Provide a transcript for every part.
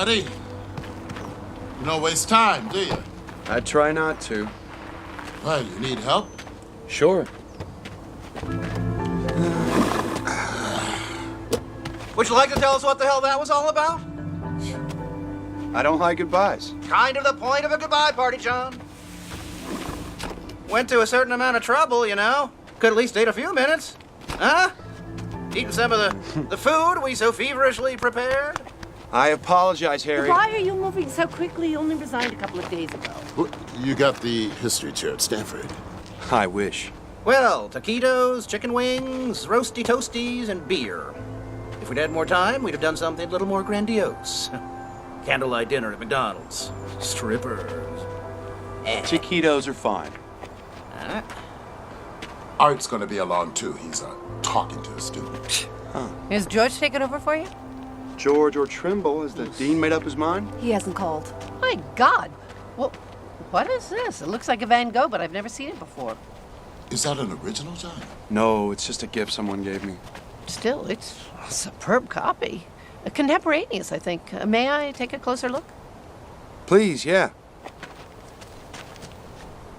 buddy. You don't waste time, do you? I try not to. Well, you need help? Sure. Would you like to tell us what the hell that was all about? I don't like goodbyes. Kind of the point of a goodbye party, John. Went to a certain amount of trouble, you know. Could at least take a few minutes. Huh? Eating some of the food we so feverishly prepared. I apologize, Harry. Why are you moving so quickly? You only resigned a couple of days ago. You got the history chair at Stanford. I wish. Well, taquitos, chicken wings, roasty toasties, and beer. If we'd had more time, we'd have done something a little more grandiose. Candlelight dinner at McDonald's. Strippers. Chiquitos are fine. Art's gonna be along too. He's talking to a student. Is George taking over for you? George or Trimble, has the dean made up his mind? He hasn't called. My God. Well, what is this? It looks like a Van Gogh, but I've never seen it before. Is that an original, John? No, it's just a gift someone gave me. Still, it's a superb copy. A contemporaneous, I think. May I take a closer look? Please, yeah.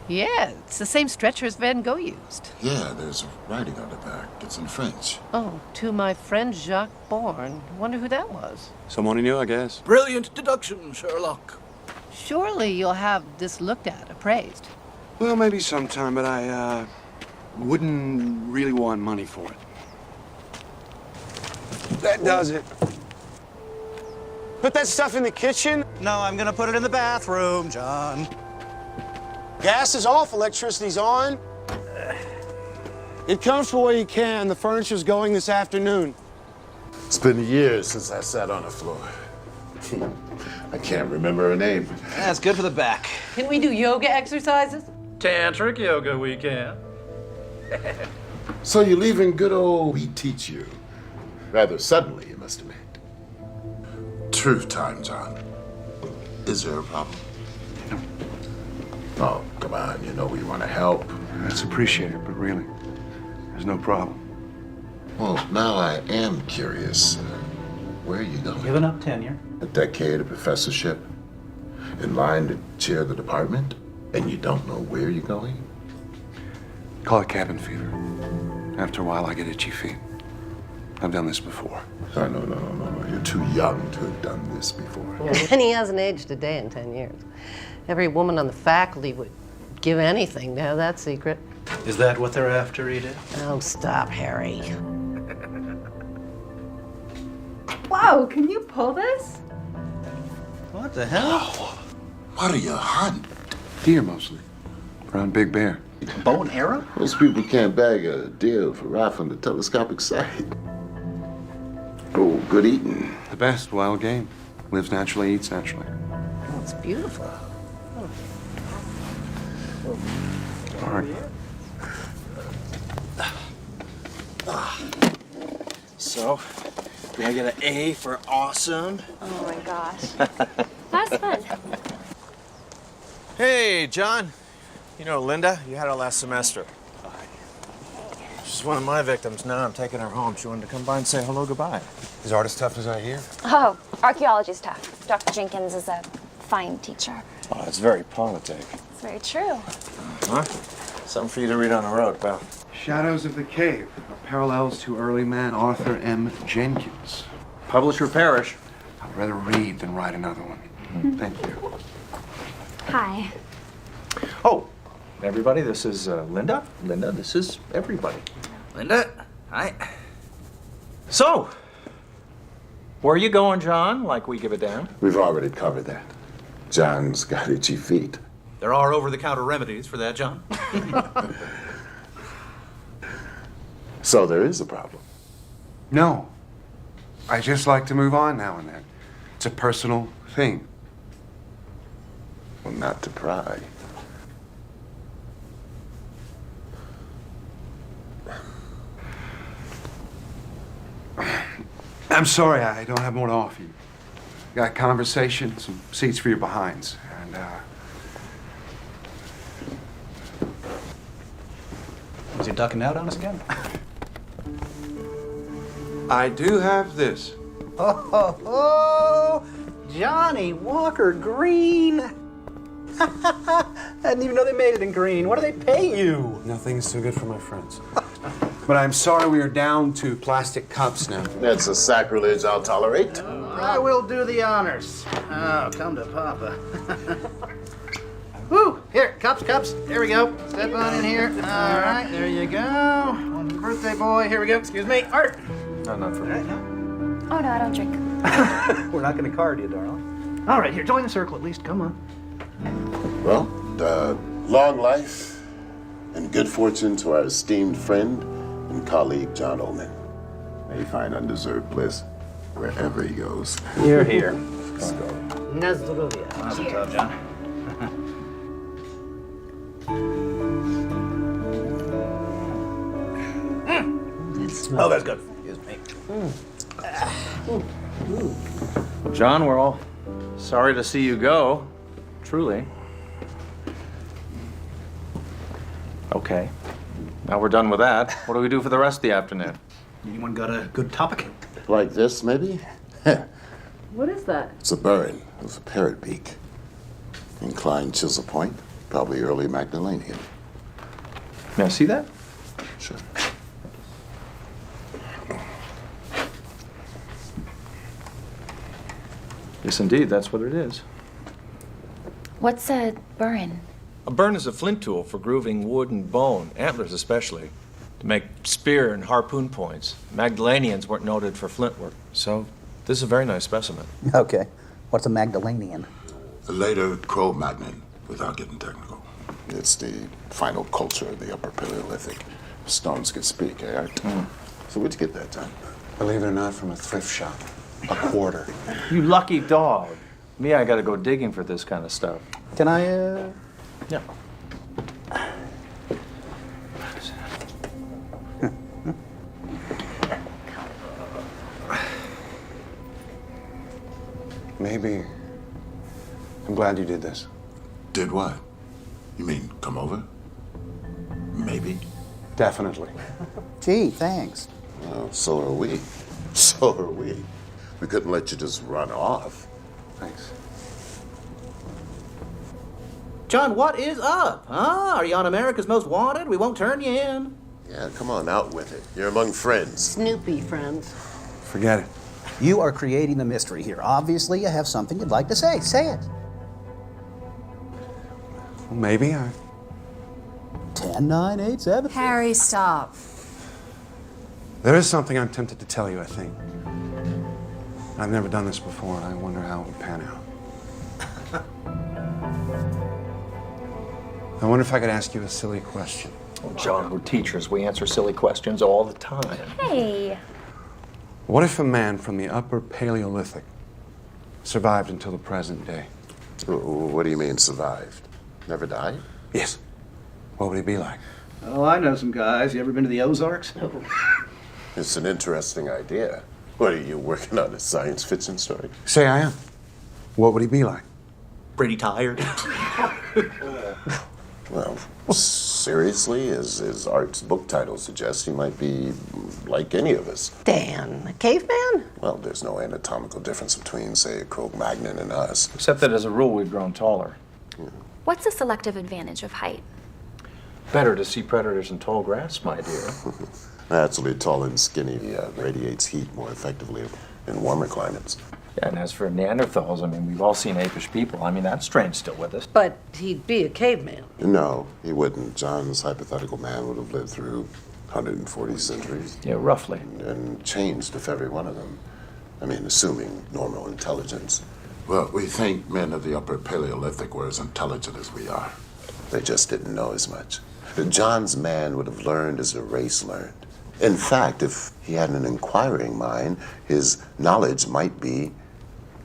Yeah, it's the same stretcher as Van Gogh used. Yeah, there's writing on the back. It's in French. Oh, to my friend Jacques Bourne. Wonder who that was. Someone he knew, I guess. Brilliant deduction, Sherlock. Surely you'll have this looked at, appraised. Well, maybe sometime, but I, wouldn't really want money for it. That does it. Put that stuff in the kitchen. No, I'm gonna put it in the bathroom, John. Gas is off, electricity's on. Get comfortable where you can. The furniture's going this afternoon. It's been years since I sat on the floor. I can't remember her name. That's good for the back. Can we do yoga exercises? Tantric yoga weekend. So you're leaving good old we teach you. Rather suddenly, you must admit. Truth time, John. Is there a problem? Oh, come on, you know we want to help. That's appreciated, but really, there's no problem. Well, now I am curious. Where are you going? Giving up tenure. A decade of professorship? In line to chair the department? And you don't know where you're going? Call it cabin fever. After a while, I get itchy feet. I've done this before. No. You're too young to have done this before. And he hasn't aged a day in 10 years. Every woman on the faculty would give anything to have that secret. Is that what they're after, Edith? Oh, stop, Harry. Whoa, can you pull this? What the hell? What are you hunting? Deer, mostly. Around Big Bear. Bow and arrow? Most people can't bag a deer for rifle the telescopic sight. Oh, good eating. The best wild game. Lives naturally, eats naturally. Oh, it's beautiful. All right. So, did I get an A for awesome? Oh my gosh. That's fun. Hey, John. You know Linda? You had her last semester. She's one of my victims. Now I'm taking her home. She wanted to come by and say hello, goodbye. Is art as tough as I hear? Oh, archaeology's tough. Dr. Jenkins is a fine teacher. Oh, it's very politic. It's very true. Huh? Something for you to read on the road, pal. Shadows of the Cave, parallels to early man Arthur M. Jenkins. Publisher Parrish. I'd rather read than write another one. Thank you. Hi. Oh, everybody, this is Linda. Linda, this is everybody. Linda, hi. So, where are you going, John? Like we give a damn. We've already covered that. John's got itchy feet. There are over-the-counter remedies for that, John. So there is a problem. No. I just like to move on now and then. It's a personal thing. Well, not to pry. I'm sorry, I don't have more to offer you. Got conversation, some seats for your behinds, and Is he ducking out on us again? I do have this. Oh, Johnny Walker Green. I didn't even know they made it in green. What do they pay you? Nothing's too good for my friends. But I'm sorry we are down to plastic cups now. That's a sacrilege I'll tolerate. I will do the honors. Oh, come to Papa. Woo! Here, cups. There we go. Step on in here. All right, there you go. One for the birthday boy. Here we go. Excuse me. Art. No, not for me. Oh, no, I don't drink. We're not going to card you, darling. All right, here, join the circle at least. Come on. Well, long life and good fortune to our esteemed friend and colleague, John Ullman. May he find undeserved bliss wherever he goes. You're here. Let's go. Nazdrovia. Awesome job, John. Oh, that's good. Excuse me. John, we're all sorry to see you go. Truly. Okay. Now we're done with that. What do we do for the rest of the afternoon? Anyone got a good topic? Like this, maybe? What is that? It's a burin with a parrot beak. Inclined chisel point, probably early Magdalenian. May I see that? Sure. Yes, indeed. That's what it is. What's a burin? A burn is a flint tool for grooving wood and bone, antlers especially, to make spear and harpoon points. Magdalenians weren't noted for flint work, so this is a very nice specimen. Okay. What's a Magdalenian? A later Cro-Magnon, without getting technical. It's the final culture of the Upper Paleolithic. Stones could speak, eh, Art? So where'd you get that, John? Believe it or not, from a thrift shop. A quarter. You lucky dog. Me, I gotta go digging for this kind of stuff. Can I, Yeah. Maybe. I'm glad you did this. Did what? You mean come over? Maybe. Definitely. Gee, thanks. Well, so are we. So are we. We couldn't let you just run off. Thanks. John, what is up? Huh? Are you on America's Most Wanted? We won't turn you in. Yeah, come on, out with it. You're among friends. Snoopy friends. Forget it. You are creating the mystery here. Obviously, you have something you'd like to say. Say it. Well, maybe. 10, 9, 8, 7. Harry, stop. There is something I'm tempted to tell you, I think. I've never done this before, and I wonder how it would pan out. I wonder if I could ask you a silly question. Oh, John, we're teachers. We answer silly questions all the time. Hey. What if a man from the Upper Paleolithic survived until the present day? What do you mean, survived? Never died? Yes. What would he be like? Oh, I know some guys. You ever been to the Ozarks? It's an interesting idea. What are you working on, a science fiction story? Say I am. What would he be like? Pretty tired. Well, seriously, as Art's book title suggests, he might be like any of us. Dan, a caveman? Well, there's no anatomical difference between, say, a Cro-Magnon and us. Except that as a rule, we've grown taller. What's the selective advantage of height? Better to see predators in tall grass, my dear. Naturally, tall and skinny radiates heat more effectively in warmer climates. Yeah, and as for Neanderthals, I mean, we've all seen apish people. I mean, that strain's still with us. But he'd be a caveman. No, he wouldn't. John's hypothetical man would have lived through 140 centuries Yeah, roughly. and changed if every one of them. I mean, assuming normal intelligence. Well, we think men of the Upper Paleolithic were as intelligent as we are. They just didn't know as much. John's man would have learned as the race learned. In fact, if he had an inquiring mind, his knowledge might be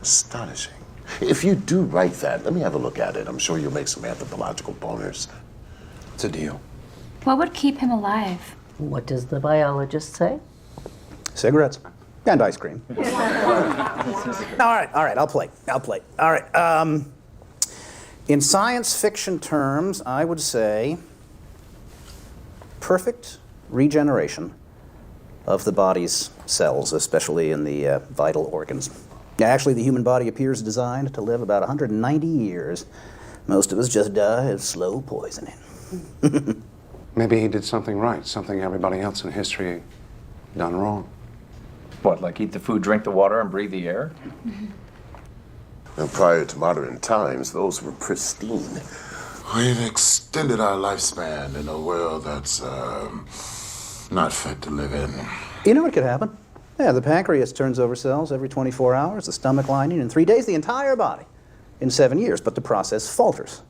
astonishing. If you do write that, let me have a look at it. I'm sure you'll make some anthropological boners. It's a deal. What would keep him alive? What does the biologist say? Cigarettes. And ice cream. All right, I'll play. All right, in science fiction terms, I would say perfect regeneration of the body's cells, especially in the vital organs. Actually, the human body appears designed to live about 190 years. Most of us just die of slow poisoning. Maybe he did something right, something everybody else in history done wrong. What, like eat the food, drink the water, and breathe the air? And prior to modern times, those were pristine. We've extended our lifespan in a world that's not fit to live in. You know what could happen? Yeah, the pancreas turns over cells every 24 hours, the stomach lining in 3 days, the entire body in 7 years, but the process falters.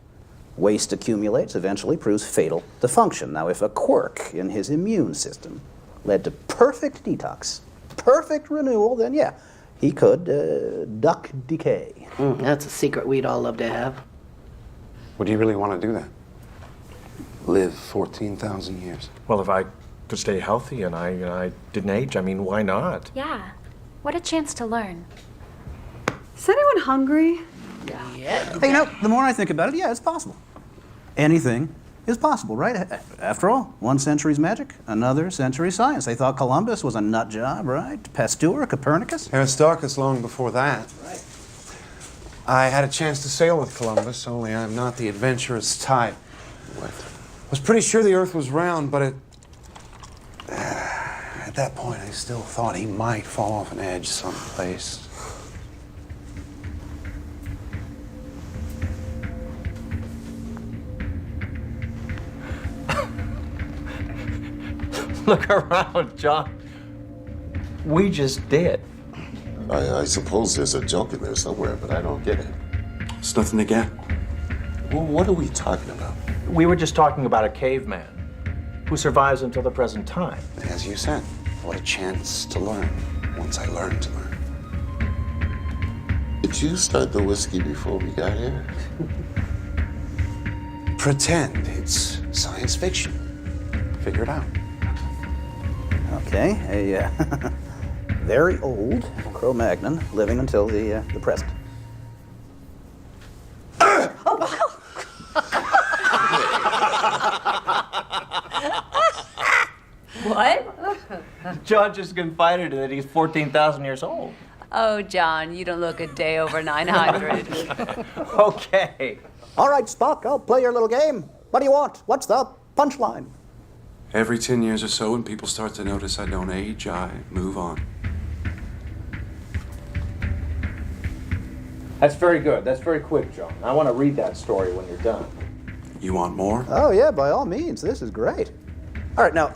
Waste accumulates, eventually proves fatal to function. Now, if a quirk in his immune system led to perfect detox, perfect renewal, then yeah, he could duck decay. That's a secret we'd all love to have. Would you really want to do that? Live 14,000 years? Well, if I could stay healthy and I didn't age, I mean, why not? Yeah. What a chance to learn. Is anyone hungry? Yeah. Hey, you know, the more I think about it, yeah, it's possible. Anything is possible, right? After all, 1 century's magic, another century's science. They thought Columbus was a nut job, right? Pasteur, Copernicus. Aristarchus long before that. Right. I had a chance to sail with Columbus, only I'm not the adventurous type. What? I was pretty sure the Earth was round, but at that point, I still thought he might fall off an edge someplace. Look around, John. We just did. I suppose there's a joke in there somewhere, but I don't get it. It's nothing to get. Well, what are we talking about? We were just talking about a caveman who survives until the present time. As you said, what a chance to learn once I learned to learn. Did you start the whiskey before we got here? Pretend it's science fiction. Figure it out. Okay, a very old Cro-Magnon living until the present. What? John just confided that he's 14,000 years old. Oh, John, you don't look a day over 900. Okay. All right, Spock, I'll play your little game. What do you want? What's the punchline? Every 10 years or so, when people start to notice I don't age, I move on. That's very good. That's very quick, John. I want to read that story when you're done. You want more? Oh, yeah, by all means. This is great. All right, now,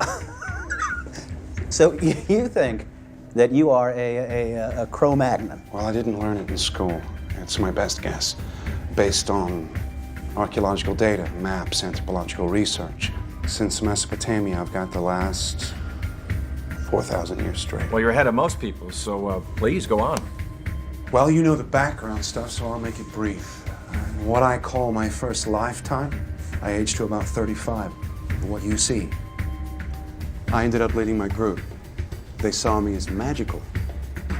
so you think that you are a Cro-Magnon? Well, I didn't learn it in school. It's my best guess, based on archaeological data, maps, anthropological research. Since Mesopotamia, I've got the last 4,000 years straight. Well, you're ahead of most people, so please go on. Well, you know the background stuff, so I'll make it brief. In what I call my first lifetime, I aged to about 35. What you see. I ended up leading my group. They saw me as magical.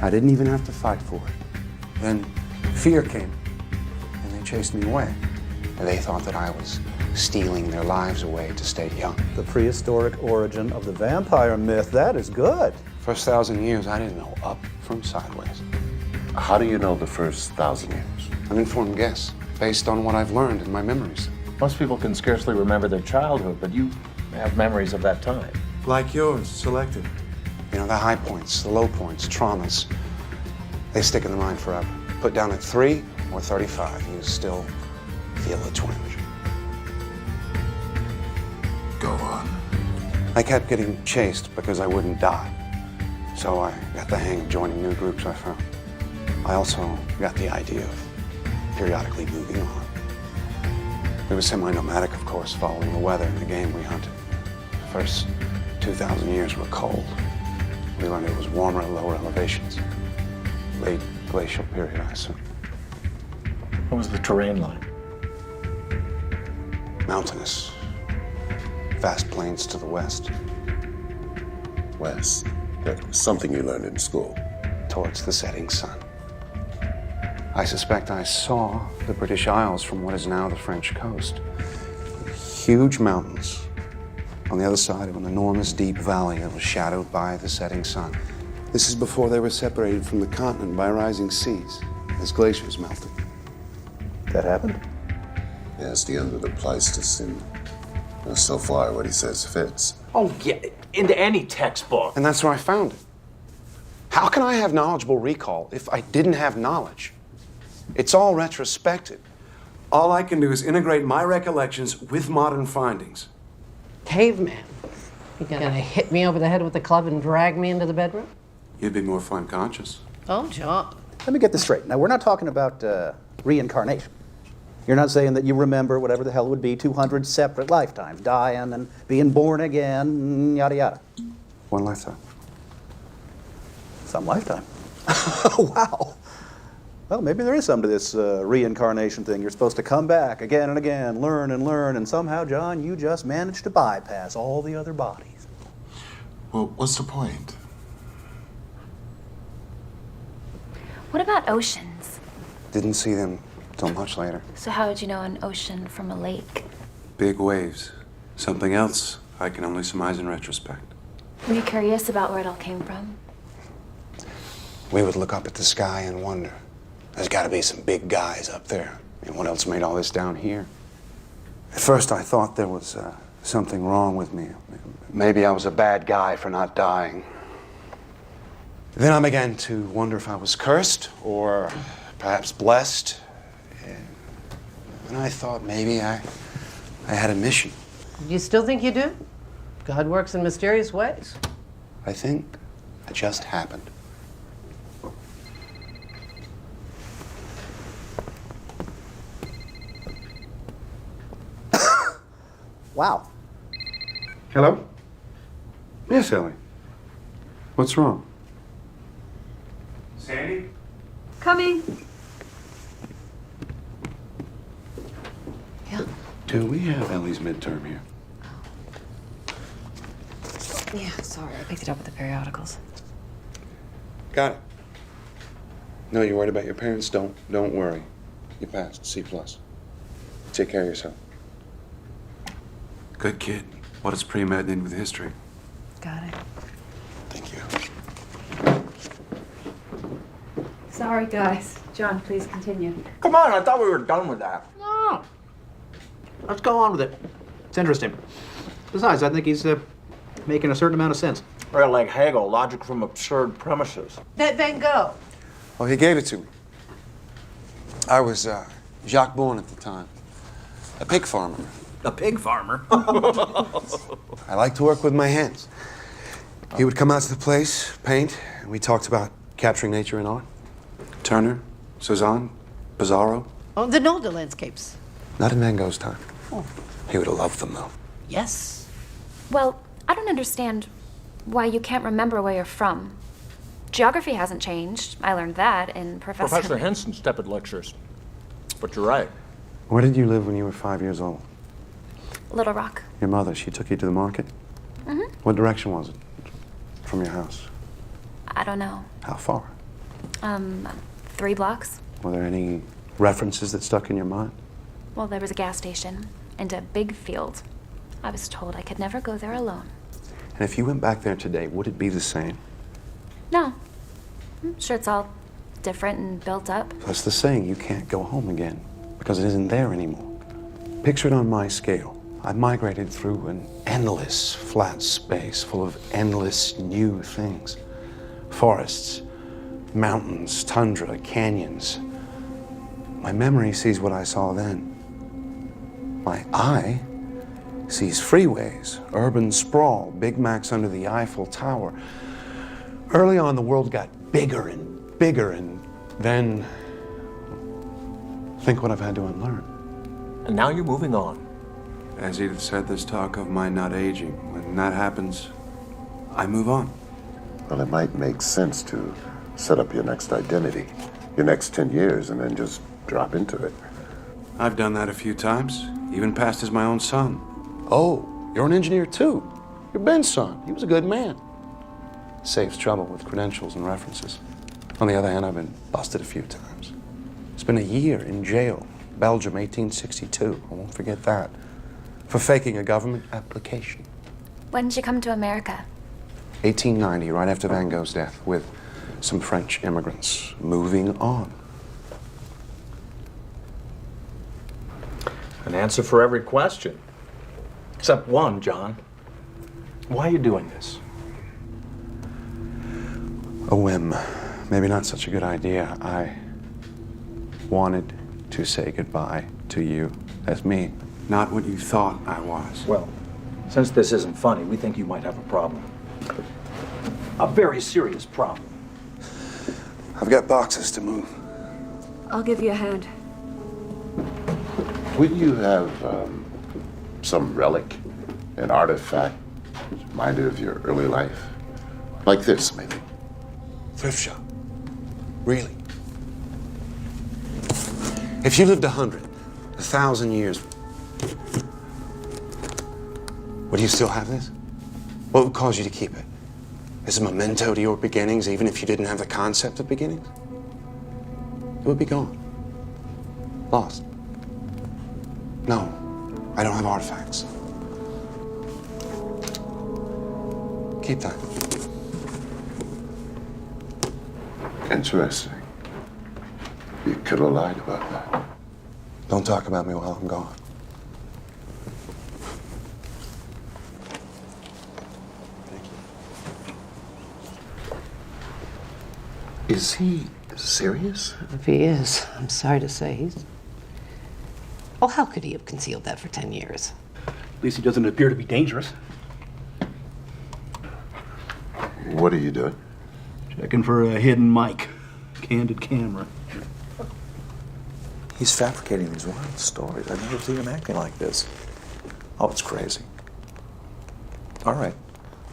I didn't even have to fight for it. Then fear came, and they chased me away. And they thought that I was stealing their lives away to stay young. The prehistoric origin of the vampire myth. That is good. First 1,000 years, I didn't know up from sideways. How do you know the first 1,000 years? An informed guess, based on what I've learned in my memories. Most people can scarcely remember their childhood, but you have memories of that time. Like yours, selective. You know, the high points, the low points, traumas, they stick in the mind forever. Put down at 3 or 35, you still feel a twinge. Go on. I kept getting chased because I wouldn't die. So I got the hang of joining new groups I found. I also got the idea of periodically moving on. We were semi-nomadic, of course, following the weather and the game we hunted. The first 2,000 years were cold. We learned it was warmer at lower elevations. Late glacial period, I assume. What was the terrain like? Mountainous. Vast plains to the west. West. That was something you learned in school. Towards the setting sun. I suspect I saw the British Isles from what is now the French coast. Huge mountains on the other side of an enormous deep valley that was shadowed by the setting sun. This is before they were separated from the continent by rising seas, as glaciers melted. That happened? Yeah, it's the end of the Pleistocene. So far, what he says fits. Oh, yeah, into any textbook. And that's where I found it. How can I have knowledgeable recall if I didn't have knowledge? It's all retrospective. All I can do is integrate my recollections with modern findings. Caveman. You gonna hit me over the head with the club and drag me into the bedroom? You'd be more fun conscious. Oh, John. Let me get this straight. Now, we're not talking about reincarnation. You're not saying that you remember whatever the hell it would be 200 separate lifetimes, dying and being born again, yada yada. One lifetime. Some lifetime. Wow. Well, maybe there is something to this reincarnation thing. You're supposed to come back again and again, learn, and somehow, John, you just managed to bypass all the other bodies. Well, what's the point? What about oceans? Didn't see them till much later. So how would you know an ocean from a lake? Big waves. Something else I can only surmise in retrospect. Were you curious about where it all came from? We would look up at the sky and wonder, there's got to be some big guys up there. I mean, what else made all this down here? At first, I thought there was something wrong with me. Maybe I was a bad guy for not dying. Then I began to wonder if I was cursed or perhaps blessed. And I thought maybe I had a mission. Do you still think you do? God works in mysterious ways. I think it just happened. Wow. Hello? Yes, Ellie. What's wrong? Sandy? Coming. Yeah. Do we have Ellie's midterm here? Yeah, sorry. I picked it up with the periodicals. Got it. No, you're worried about your parents? Don't worry. You passed. C+. Take care of yourself. Good kid. What does pre-med need with history? Got it. Thank you. Sorry, guys. John, please continue. Come on, I thought we were done with that. No. Let's go on with it. It's interesting. Besides, I think he's making a certain amount of sense. Right, like Hegel, logic from absurd premises. That Van Gogh. Oh, he gave it to me. I was Jacques Bourne at the time. A pig farmer. A pig farmer? I like to work with my hands. He would come out to the place, paint, and we talked about capturing nature in art. Turner, Cezanne, Pizarro. Oh, the Nolde landscapes. Not in Van Gogh's time. Oh. He would have loved them, though. Yes. Well, I don't understand why you can't remember where you're from. Geography hasn't changed. I learned that in Professor Henson's tepid lectures. But you're right. Where did you live when you were 5 years old? Little Rock. Your mother, she took you to the market? Mm-hmm. What direction was it from your house? I don't know. How far? 3 blocks. Were there any references that stuck in your mind? Well, there was a gas station and a big field. I was told I could never go there alone. And if you went back there today, would it be the same? No. I'm sure it's all different and built up. That's the saying, you can't go home again because it isn't there anymore. Picture it on my scale. I migrated through an endless flat space full of endless new things. Forests, mountains, tundra, canyons. My memory sees what I saw then. My eye sees freeways, urban sprawl, Big Macs under the Eiffel Tower. Early on, the world got bigger and then think what I've had to unlearn. And now you're moving on. As Edith said, there's talk of my not aging. When that happens, I move on. Well, it might make sense to set up your next identity, your next 10 years, and then just drop into it. I've done that a few times, even passed as my own son. Oh, you're an engineer too. You're Ben's son. He was a good man. Saves trouble with credentials and references. On the other hand, I've been busted a few times. Spent a year in jail, Belgium, 1862. I won't forget that. For faking a government application. When did you come to America? 1890, right after Van Gogh's death, with some French immigrants moving on. An answer for every question. Except one, John. Why are you doing this? A whim. Maybe not such a good idea. I wanted to say goodbye to you as me, not what you thought I was. Well, since this isn't funny, we think you might have a problem. A very serious problem. I've got boxes to move. I'll give you a hand. Would you have some relic, an artifact, reminded of your early life? Like this, maybe? Thrift shop. Really? If you lived 100, 1,000 years, would you still have this? What would cause you to keep it? As a memento to your beginnings, even if you didn't have the concept of beginnings? It would be gone. Lost. No, I don't have artifacts. Keep that. Interesting. You could have lied about that. Don't talk about me while I'm gone. Is he serious? If he is, I'm sorry to say he's... Oh, how could he have concealed that for 10 years? At least he doesn't appear to be dangerous. What are you doing? Checking for a hidden mic. Candid camera. He's fabricating these wild stories. I've never seen him acting like this. Oh, it's crazy. All right.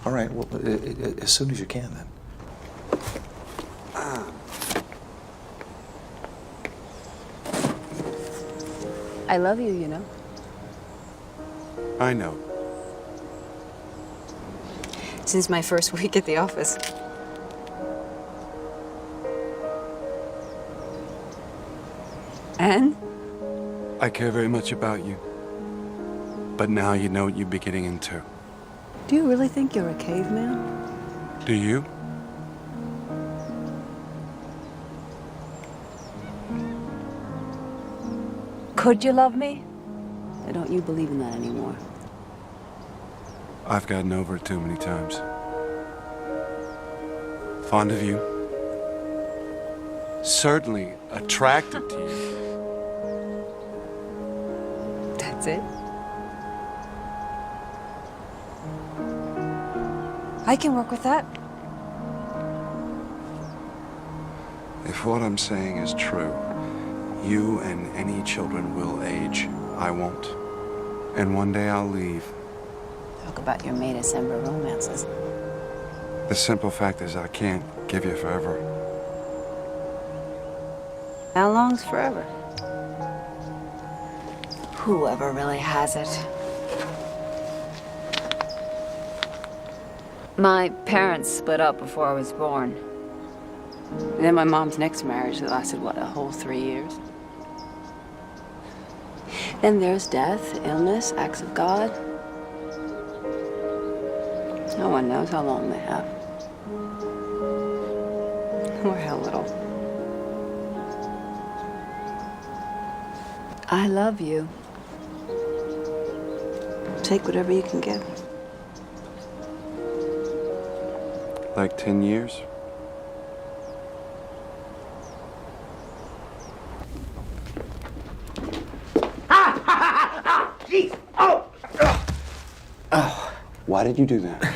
All right. Well, as soon as you can, then. I love you, you know. I know. Since my first week at the office. And? I care very much about you. But now you know what you'd be getting into. Do you really think you're a caveman? Do you? Could you love me? Or don't you believe in that anymore? I've gotten over it too many times. Fond of you. Certainly attracted to you. That's it? I can work with that. If what I'm saying is true, you and any children will age. I won't. And one day I'll leave. Talk about your May December romances. The simple fact is I can't give you forever. How long's forever? Whoever really has it. My parents split up before I was born. And then my mom's next marriage that lasted, what, a whole 3 years? Then there's death, illness, acts of God. No one knows how long they have. Or how little. I love you. Take whatever you can get. Like 10 years? Jeez! Oh! Why did you do that?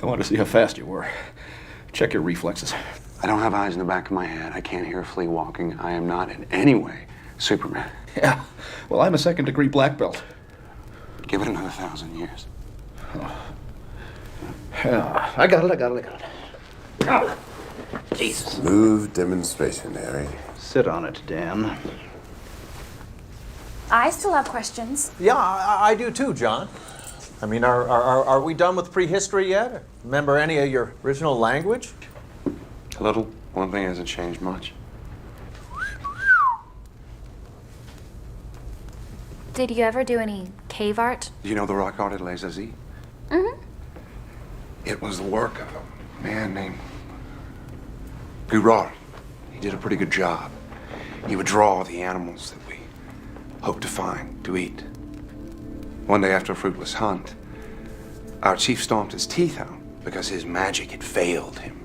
I wanted to see how fast you were. Check your reflexes. I don't have eyes in the back of my head. I can't hear a flea walking. I am not in any way Superman. Yeah. Well, I'm a second-degree black belt. Give it another 1,000 years. Yeah, I got it. Oh, Jesus. Smooth demonstration, Harry. Sit on it, Dan. I still have questions. Yeah, I do too, John. I mean, are we done with prehistory yet? Remember any of your original language? A little. One thing hasn't changed much. Did you ever do any cave art? Do you know the rock art at XYZ? Mm-hmm. It was the work of a man named Gurard. He did a pretty good job. He would draw the animals that we hoped to find, to eat. One day after a fruitless hunt, our chief stomped his teeth out because his magic had failed him.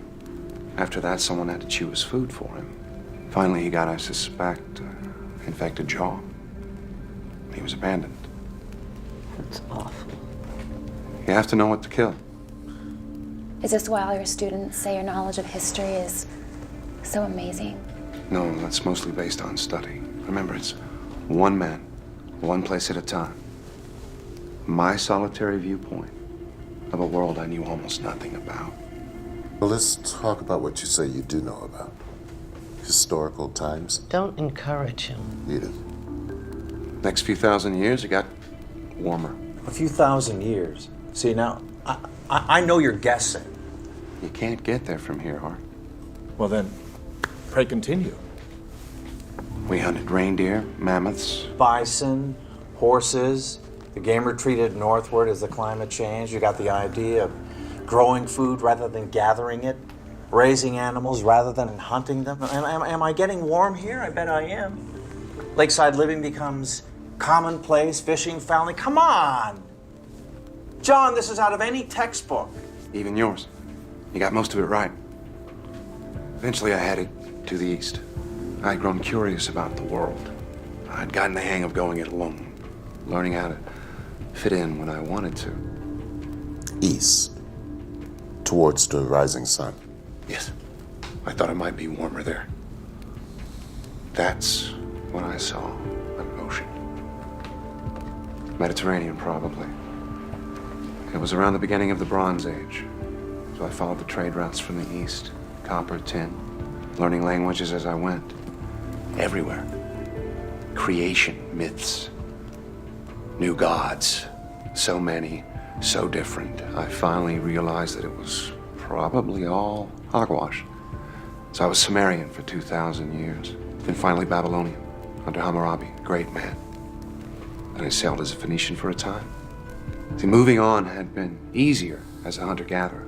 After that, someone had to chew his food for him. Finally, he got, I suspect, infected jaw. He was abandoned. That's awful. You have to know what to kill. Is this why all your students say your knowledge of history is so amazing? No, that's mostly based on study. Remember, it's one man, one place at a time. My solitary viewpoint of a world I knew almost nothing about. Well, let's talk about what you say you do know about. Historical times. Don't encourage him. Edith. Next few thousand years, it got warmer. A few thousand years. See, now, I know you're guessing. You can't get there from here, Hart. Well then, pray continue. We hunted reindeer, mammoths. Bison, horses. The game retreated northward as the climate changed. You got the idea of growing food rather than gathering it, raising animals rather than hunting them. Am I getting warm here? I bet I am. Lakeside living becomes commonplace, fishing, fouling. Come on! John, this is out of any textbook. Even yours. You got most of it right. Eventually, I headed to the east. I'd grown curious about the world. I'd gotten the hang of going it alone, learning how to fit in when I wanted to. East. Towards the rising sun. Yes. I thought it might be warmer there. That's when I saw an ocean. Mediterranean, probably. It was around the beginning of the Bronze Age. So I followed the trade routes from the east. Copper, tin, learning languages as I went. Everywhere. Creation, myths, new gods. So many, so different. I finally realized that it was probably all hogwash. So I was Sumerian for 2,000 years. Then finally Babylonian, under Hammurabi, great man. And I sailed as a Phoenician for a time. See, moving on had been easier as a hunter-gatherer.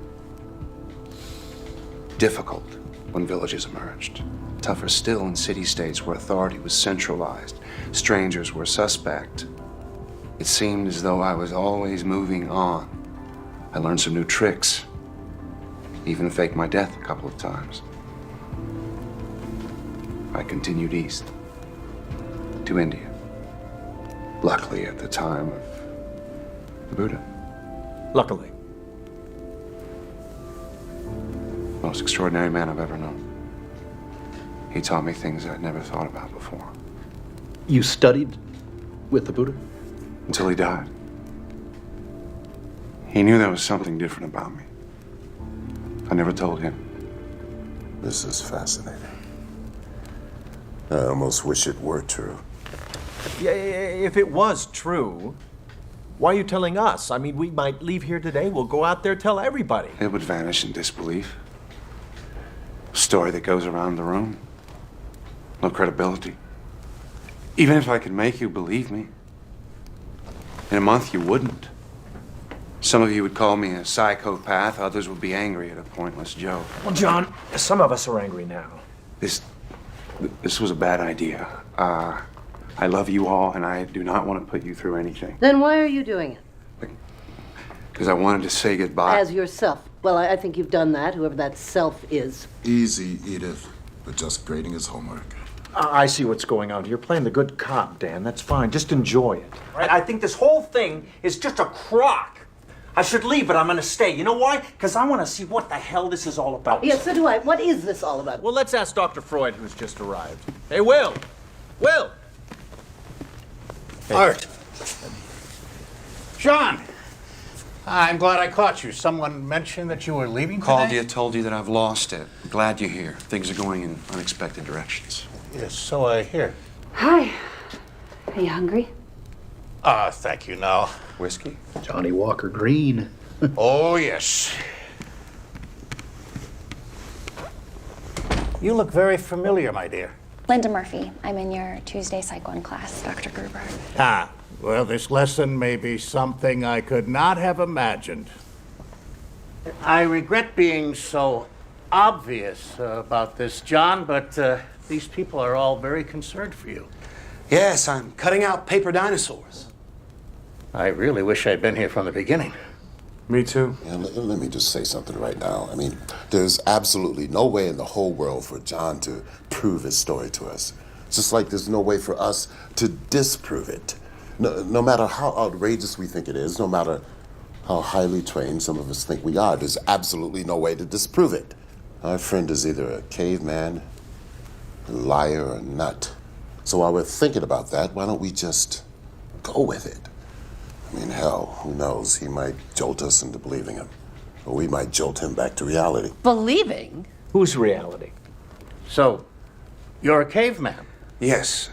Difficult when villages emerged. Tougher still in city-states where authority was centralized. Strangers were suspect. It seemed as though I was always moving on. I learned some new tricks. Even faked my death a couple of times. I continued east to India. Luckily at the time of the Buddha. Luckily. Most extraordinary man I've ever known. He taught me things I'd never thought about before. You studied with the Buddha? Until he died. He knew there was something different about me. I never told him. This is fascinating. I almost wish it were true. Yeah, if it was true, why are you telling us? I mean, we might leave here today, we'll go out there, tell everybody. It would vanish in disbelief. A story that goes around the room. No credibility. Even if I could make you believe me, in a month you wouldn't. Some of you would call me a psychopath, others would be angry at a pointless joke. Well, John, some of us are angry now. This was a bad idea. I love you all, and I do not want to put you through anything. Then why are you doing it? Because I wanted to say goodbye. As yourself. Well, I think you've done that, whoever that self is. Easy, Edith. But just grading his homework. I see what's going on. You're playing the good cop, Dan. That's fine. Just enjoy it. Right? I think this whole thing is just a crock. I should leave, but I'm gonna stay. You know why? Because I want to see what the hell this is all about. Yes, so do I. What is this all about? Well, let's ask Dr. Freud, who's just arrived. Hey, Will! Will! Art. John! I'm glad I caught you. Someone mentioned that you were leaving today? Called you, told you that I've lost it. Glad you're here. Things are going in unexpected directions. Yes, so I hear. Hi. Are you hungry? Thank you, no. Whiskey? Johnny Walker Green. Oh, yes. You look very familiar, my dear. Linda Murphy. I'm in your Tuesday Psych 1 class, Dr. Gruber. Well, this lesson may be something I could not have imagined. I regret being so obvious about this, John, but these people are all very concerned for you. Yes, I'm cutting out paper dinosaurs. I really wish I'd been here from the beginning. Me too. Yeah, let me just say something right now. I mean, there's absolutely no way in the whole world for John to prove his story to us. Just like there's no way for us to disprove it. No matter how outrageous we think it is, no matter how highly trained some of us think we are, there's absolutely no way to disprove it. Our friend is either a caveman, a liar, or a nut. So while we're thinking about that, why don't we just go with it? I mean, hell, who knows? He might jolt us into believing him. Or we might jolt him back to reality. Believing? Whose reality? So, you're a caveman? Yes.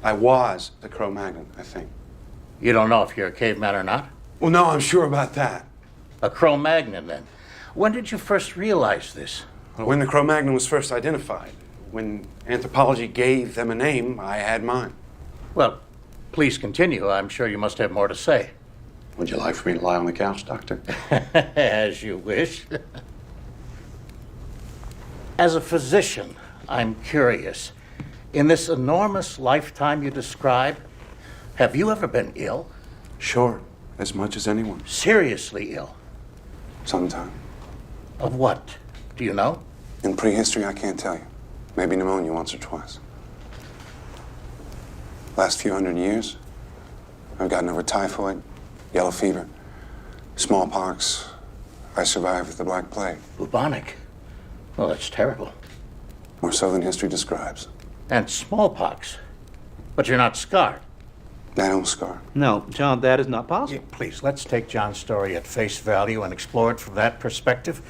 I was the Cro-Magnon, I think. You don't know if you're a caveman or not? Well, no, I'm sure about that. A Cro-Magnon, then. When did you first realize this? When the Cro-Magnon was first identified, when anthropology gave them a name, I had mine. Well, please continue. I'm sure you must have more to say. Would you like for me to lie on the couch, Doctor? As you wish. As a physician, I'm curious. In this enormous lifetime you describe, have you ever been ill? Sure, as much as anyone. Seriously ill? Sometime. Of what? Do you know? In prehistory, I can't tell you. Maybe pneumonia once or twice. Last few hundred years, I've gotten over typhoid, yellow fever, smallpox. I survived with the Black Plague. Bubonic? Well, that's terrible. More so than history describes. And smallpox. But you're not scarred. I don't scar. No, John, that is not possible. Yeah, please, let's take John's story at face value and explore it from that perspective.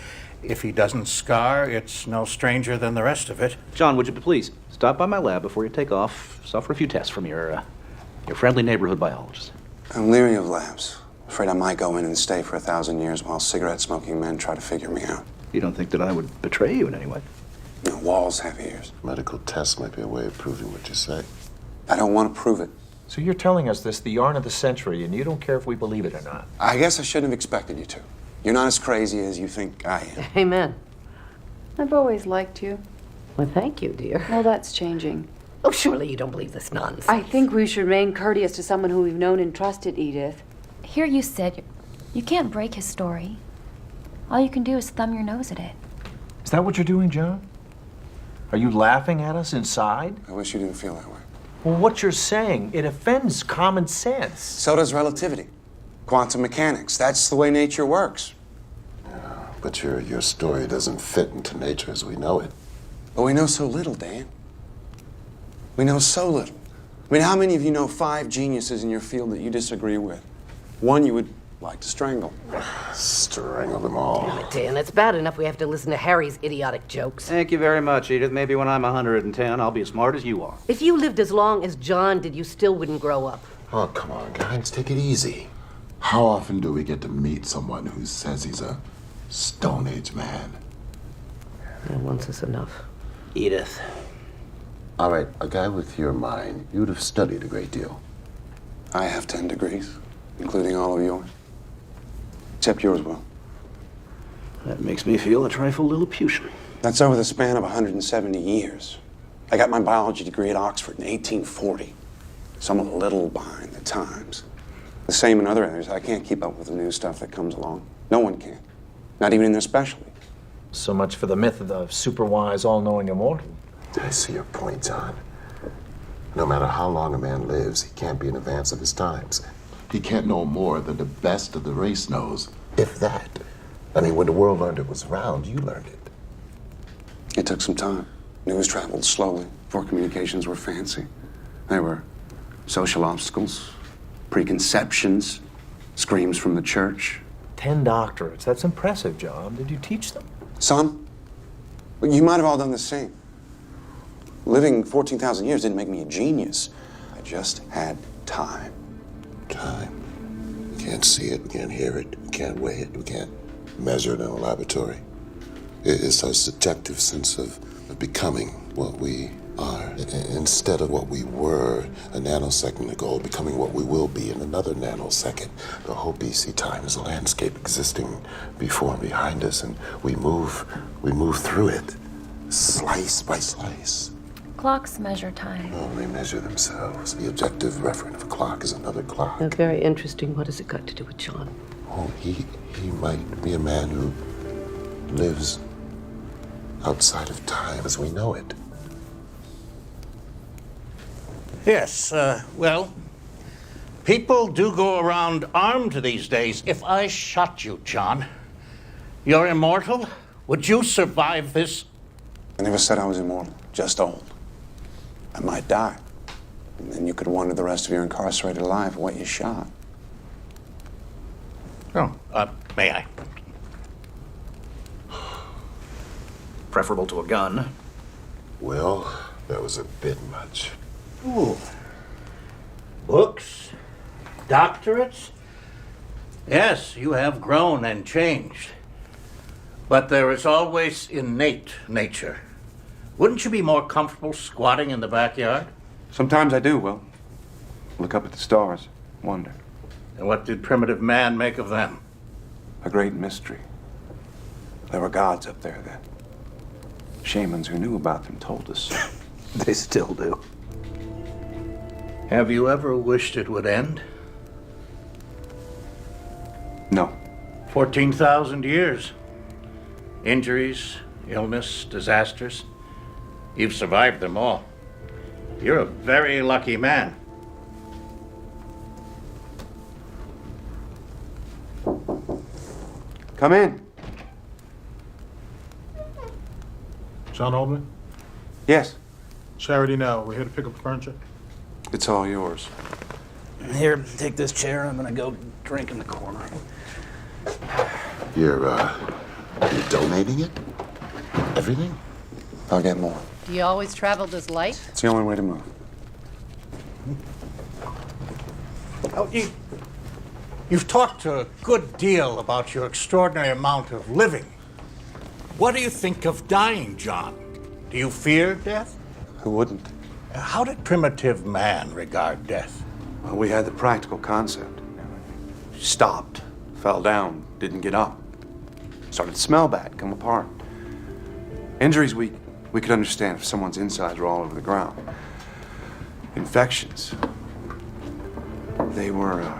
If he doesn't scar, it's no stranger than the rest of it. John, would you please stop by my lab before you take off? Suffer a few tests from your friendly neighborhood biologist. I'm leery of labs. Afraid I might go in and stay for 1,000 years while cigarette-smoking men try to figure me out. You don't think that I would betray you in any way? No, walls have ears. Medical tests might be a way of proving what you say. I don't want to prove it. So you're telling us this, the yarn of the century, and you don't care if we believe it or not? I guess I shouldn't have expected you to. You're not as crazy as you think I am. Amen. I've always liked you. Well, thank you, dear. Well, that's changing. Oh, surely you don't believe this nonsense. I think we should remain courteous to someone who we've known and trusted, Edith. Here you sit. You can't break his story. All you can do is thumb your nose at it. Is that what you're doing, John? Are you laughing at us inside? I wish you didn't feel that way. Well, what you're saying, it offends common sense. So does relativity. Quantum mechanics. That's the way nature works. But your story doesn't fit into nature as we know it. But we know so little, Dan. We know so little. I mean, how many of you know 5 geniuses in your field that you disagree with? One you would like to strangle. Strangle them all. Damn it, Dan, it's bad enough we have to listen to Harry's idiotic jokes. Thank you very much, Edith. Maybe when I'm 110, I'll be as smart as you are. If you lived as long as John did, you still wouldn't grow up. Oh, come on, guys, take it easy. How often do we get to meet someone who says he's a Stone Age man? Yeah, once is enough. Edith. All right, a guy with your mind, you'd have studied a great deal. I have 10 degrees, including all of yours. Except yours, Will. That makes me feel a trifle Lilliputian. That's over the span of 170 years. I got my biology degree at Oxford in 1840. So I'm a little behind the times. The same in other areas. I can't keep up with the new stuff that comes along. No one can. Not even in their specialty. So much for the myth of the super-wise, all-knowing immortal. I see your point, John. No matter how long a man lives, he can't be in advance of his times. He can't know more than the best of the race knows, if that. I mean, when the world learned it was round, you learned it. It took some time. News traveled slowly before communications were fancy. There were social obstacles, preconceptions, screams from the church. 10 doctorates. That's impressive, John. Did you teach them? Some. But you might have all done the same. Living 14,000 years didn't make me a genius. I just had time. Time. We can't see it, we can't hear it, we can't weigh it, we can't measure it in a laboratory. It's our subjective sense of becoming what we are. Instead of what we were a nanosecond ago, becoming what we will be in another nanosecond. The whole BC time is a landscape existing before and behind us, and we move through it, slice by slice. Clocks measure time. Oh, they measure themselves. The objective referent of a clock is another clock. That's very interesting. What has it got to do with John? Oh, he might be a man who lives outside of time as we know it. Yes, well, people do go around armed these days. If I shot you, John, you're immortal? Would you survive this? I never said I was immortal, just old. I might die. And then you could wonder the rest of your incarcerated life what you shot. Oh, may I? Preferable to a gun. Well, that was a bit much. Ooh. Books? Doctorates? Yes, you have grown and changed. But there is always innate nature. Wouldn't you be more comfortable squatting in the backyard? Sometimes I do, Will. Look up at the stars, wonder. And what did primitive man make of them? A great mystery. There were gods up there then. Shamans who knew about them told us. They still do. Have you ever wished it would end? No. 14,000 years. Injuries, illness, disasters. You've survived them all. You're a very lucky man. Come in. John Oldman? Yes. Charity now. We're here to pick up the furniture. It's all yours. Here, take this chair. I'm gonna go drink in the corner. You're donating it? Everything? I'll get more. Do you always travel this light? It's the only way to move. Oh, you've talked a good deal about your extraordinary amount of living. What do you think of dying, John? Do you fear death? Who wouldn't? How did primitive man regard death? Well, we had the practical concept. Stopped, fell down, didn't get up. Started to smell bad, come apart. Injuries we could understand if someone's insides were all over the ground. Infections, they were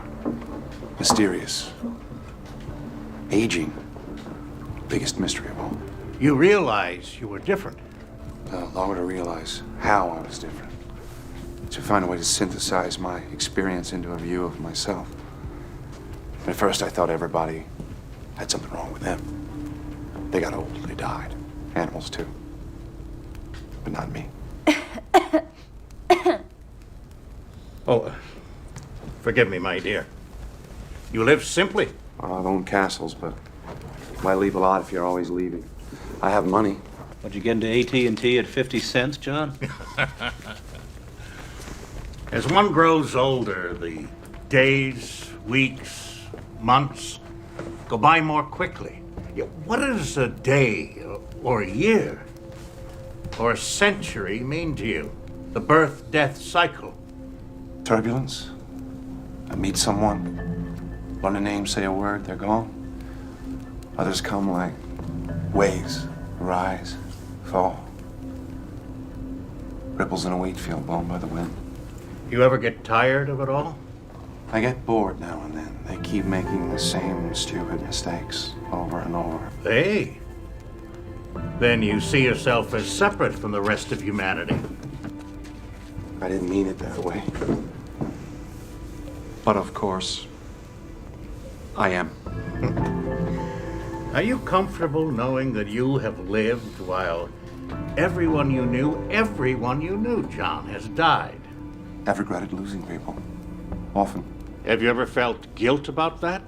mysterious. Aging, biggest mystery of all. You realize you were different. Longer to realize how I was different. To find a way to synthesize my experience into a view of myself. At first I thought everybody had something wrong with them. They got old, they died. Animals too. But not me. Oh, forgive me, my dear. You live simply. I've owned castles, but might leave a lot if you're always leaving. I have money. What'd you get into AT&T at 50 cents, John? As one grows older, the days, weeks, months go by more quickly. What does a day or a year or a century mean to you? The birth-death cycle. Turbulence. I meet someone, learn a name, say a word, they're gone. Others come like waves, rise, fall. Ripples in a wheat field blown by the wind. You ever get tired of it all? I get bored now and then. They keep making the same stupid mistakes over and over. Hey. Then you see yourself as separate from the rest of humanity. I didn't mean it that way. But of course, I am. Are you comfortable knowing that you have lived while everyone you knew, John, has died? I've regretted losing people. Often. Have you ever felt guilt about that?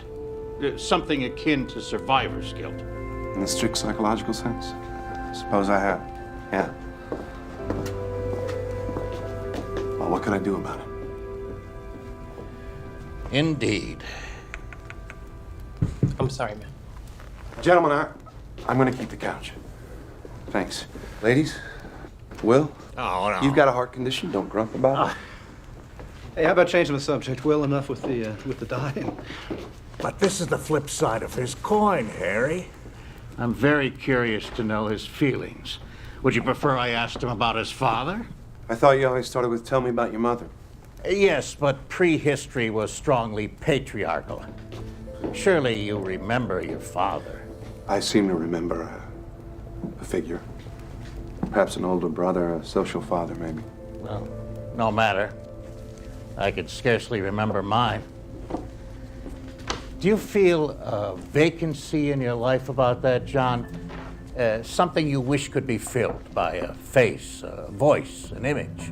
Something akin to survivor's guilt. In the strict psychological sense? Suppose I have. Yeah. Well, what can I do about it? Indeed. I'm sorry, man. Gentlemen, I'm gonna keep the couch. Thanks. Ladies, Will? Oh, no. You've got a heart condition. Don't grump about it. Hey, how about changing the subject? Well, enough with the dying. But this is the flip side of his coin, Harry. I'm very curious to know his feelings. Would you prefer I asked him about his father? I thought you always started with tell me about your mother. Yes, but prehistory was strongly patriarchal. Surely you remember your father. I seem to remember a figure. Perhaps an older brother, a social father, maybe. Well, no matter. I could scarcely remember mine. Do you feel a vacancy in your life about that, John? Something you wish could be filled by a face, a voice, an image?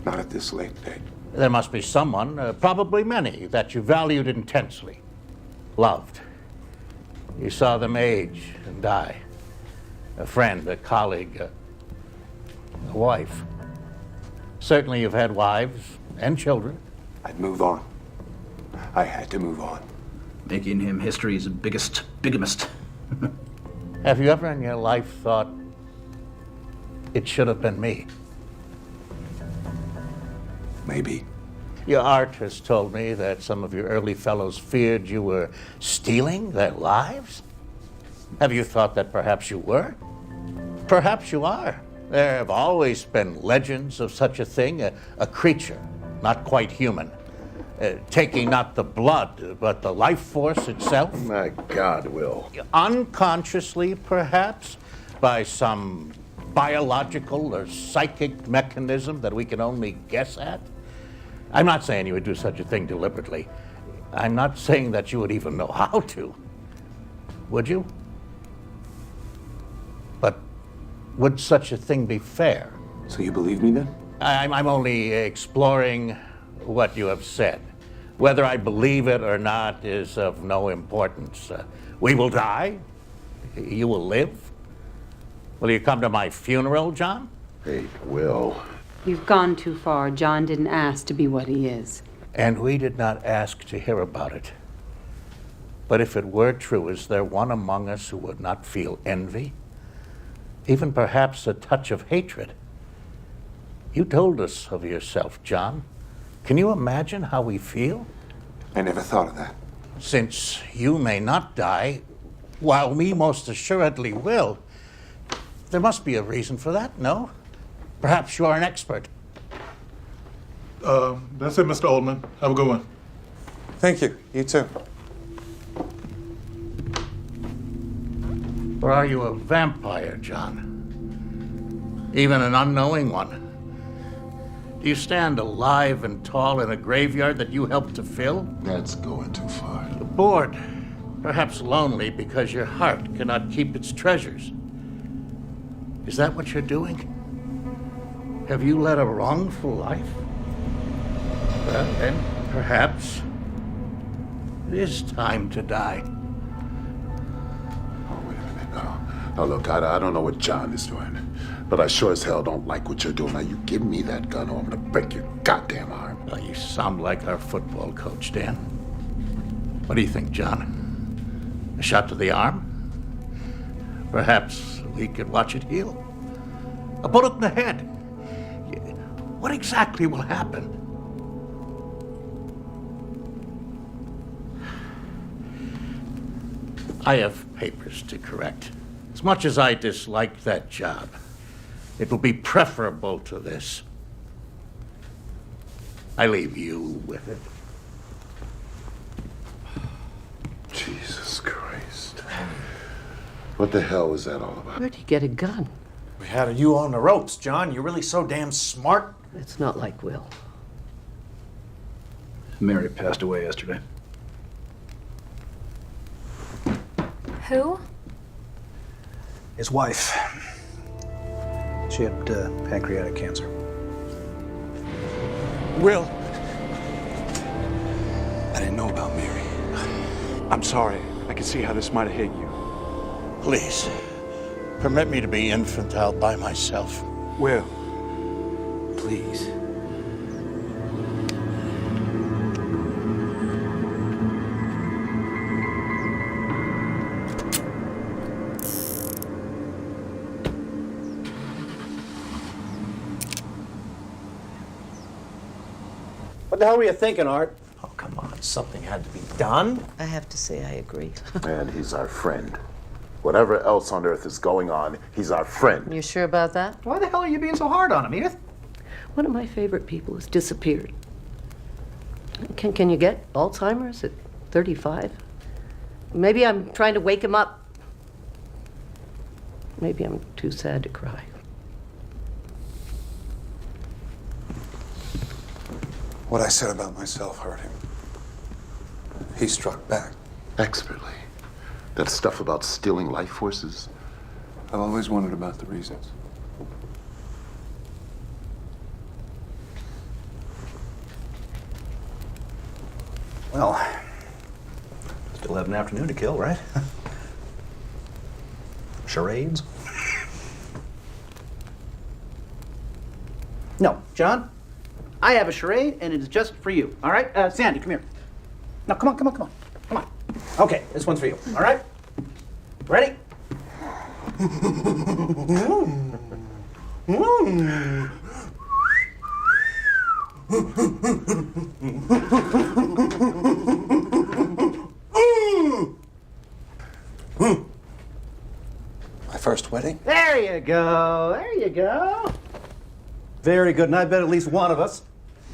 Not at this late date. There must be someone, probably many, that you valued intensely, loved. You saw them age and die. A friend, a colleague, a wife. Certainly you've had wives and children. I'd move on. I had to move on. Making him history's biggest bigamist. Have you ever in your life thought, it should have been me? Maybe. Your art has told me that some of your early fellows feared you were stealing their lives. Have you thought that perhaps you were? Perhaps you are. There have always been legends of such a thing, a creature, not quite human, taking not the blood, but the life force itself. My God, Will. Unconsciously, perhaps, by some biological or psychic mechanism that we can only guess at. I'm not saying you would do such a thing deliberately. I'm not saying that you would even know how to. Would you? But would such a thing be fair? So you believe me then? I'm only exploring what you have said. Whether I believe it or not is of no importance. We will die. You will live. Will you come to my funeral, John? Hey, Will. You've gone too far. John didn't ask to be what he is. And we did not ask to hear about it. But if it were true, is there one among us who would not feel envy? Even perhaps a touch of hatred? You told us of yourself, John. Can you imagine how we feel? I never thought of that. Since you may not die, while we most assuredly will, there must be a reason for that, no? Perhaps you are an expert. That's it, Mr. Oldman. Have a good one. Thank you. You too. Or are you a vampire, John? Even an unknowing one? Do you stand alive and tall in a graveyard that you helped to fill? That's going too far. Bored, perhaps lonely because your heart cannot keep its treasures. Is that what you're doing? Have you led a wrongful life? Well, then, perhaps it is time to die. Oh, wait a minute. Now look, I don't know what John is doing, but I sure as hell don't like what you're doing. Now, you give me that gun or I'm gonna break your goddamn arm. Well, you sound like our football coach, Dan. What do you think, John? A shot to the arm? Perhaps we could watch it heal. A bullet in the head. What exactly will happen? I have papers to correct. As much as I dislike that job, it will be preferable to this. I leave you with it. Jesus Christ. What the hell was that all about? Where'd you get a gun? We had you on the ropes, John. You're really so damn smart. It's not like Will. Mary passed away yesterday. Who? His wife. She had pancreatic cancer. Will. I didn't know about Mary. I'm sorry. I can see how this might have hit you. Please, permit me to be infantile by myself. Will. Please. What the hell were you thinking, Art? Oh, come on. Something had to be done. I have to say I agree. And he's our friend. Whatever else on earth is going on, he's our friend. You sure about that? Why the hell are you being so hard on him, Edith? One of my favorite people has disappeared. Can you get Alzheimer's at 35? Maybe I'm trying to wake him up. Maybe I'm too sad to cry. What I said about myself hurt him. He struck back. Expertly. That stuff about stealing life forces. I've always wondered about the reasons. Well, still have an afternoon to kill, right? Charades? No, John. I have a charade, and it is just for you. All right, Sandy, come here. No, come on. Okay, this one's for you. All right. Ready? My first wedding? There you go. Very good, and I bet at least one of us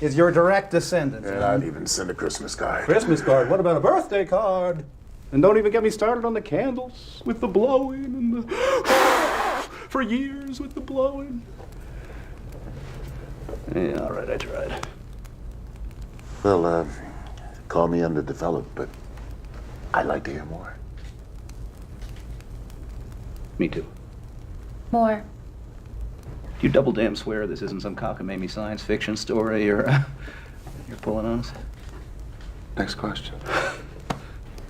is your direct descendant. And I'd even send a Christmas card. Christmas card. What about a birthday card? And don't even get me started on the candles with the blowing and the for years with the blowing. Yeah, all right, I tried. Well, call me underdeveloped, but I'd like to hear more. Me too. More. You double damn swear this isn't some cockamamie science fiction story you're pulling on us? Next question.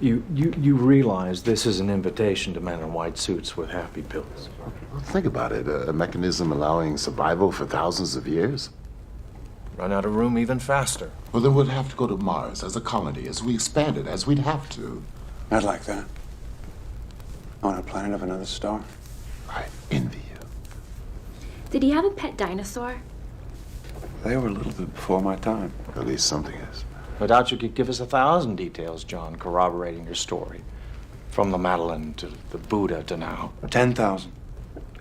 You realize this is an invitation to men in white suits with happy pills. Well, think about it. A mechanism allowing survival for thousands of years. Run out of room even faster. Well, then we'd have to go to Mars as a colony, as we expanded, as we'd have to. I'd like that. On a planet of another star. I envy you. Did he have a pet dinosaur? They were a little bit before my time. At least something is. I doubt you could give us 1,000 details, John, corroborating your story. From the Madeline to the Buddha to now. 10,000.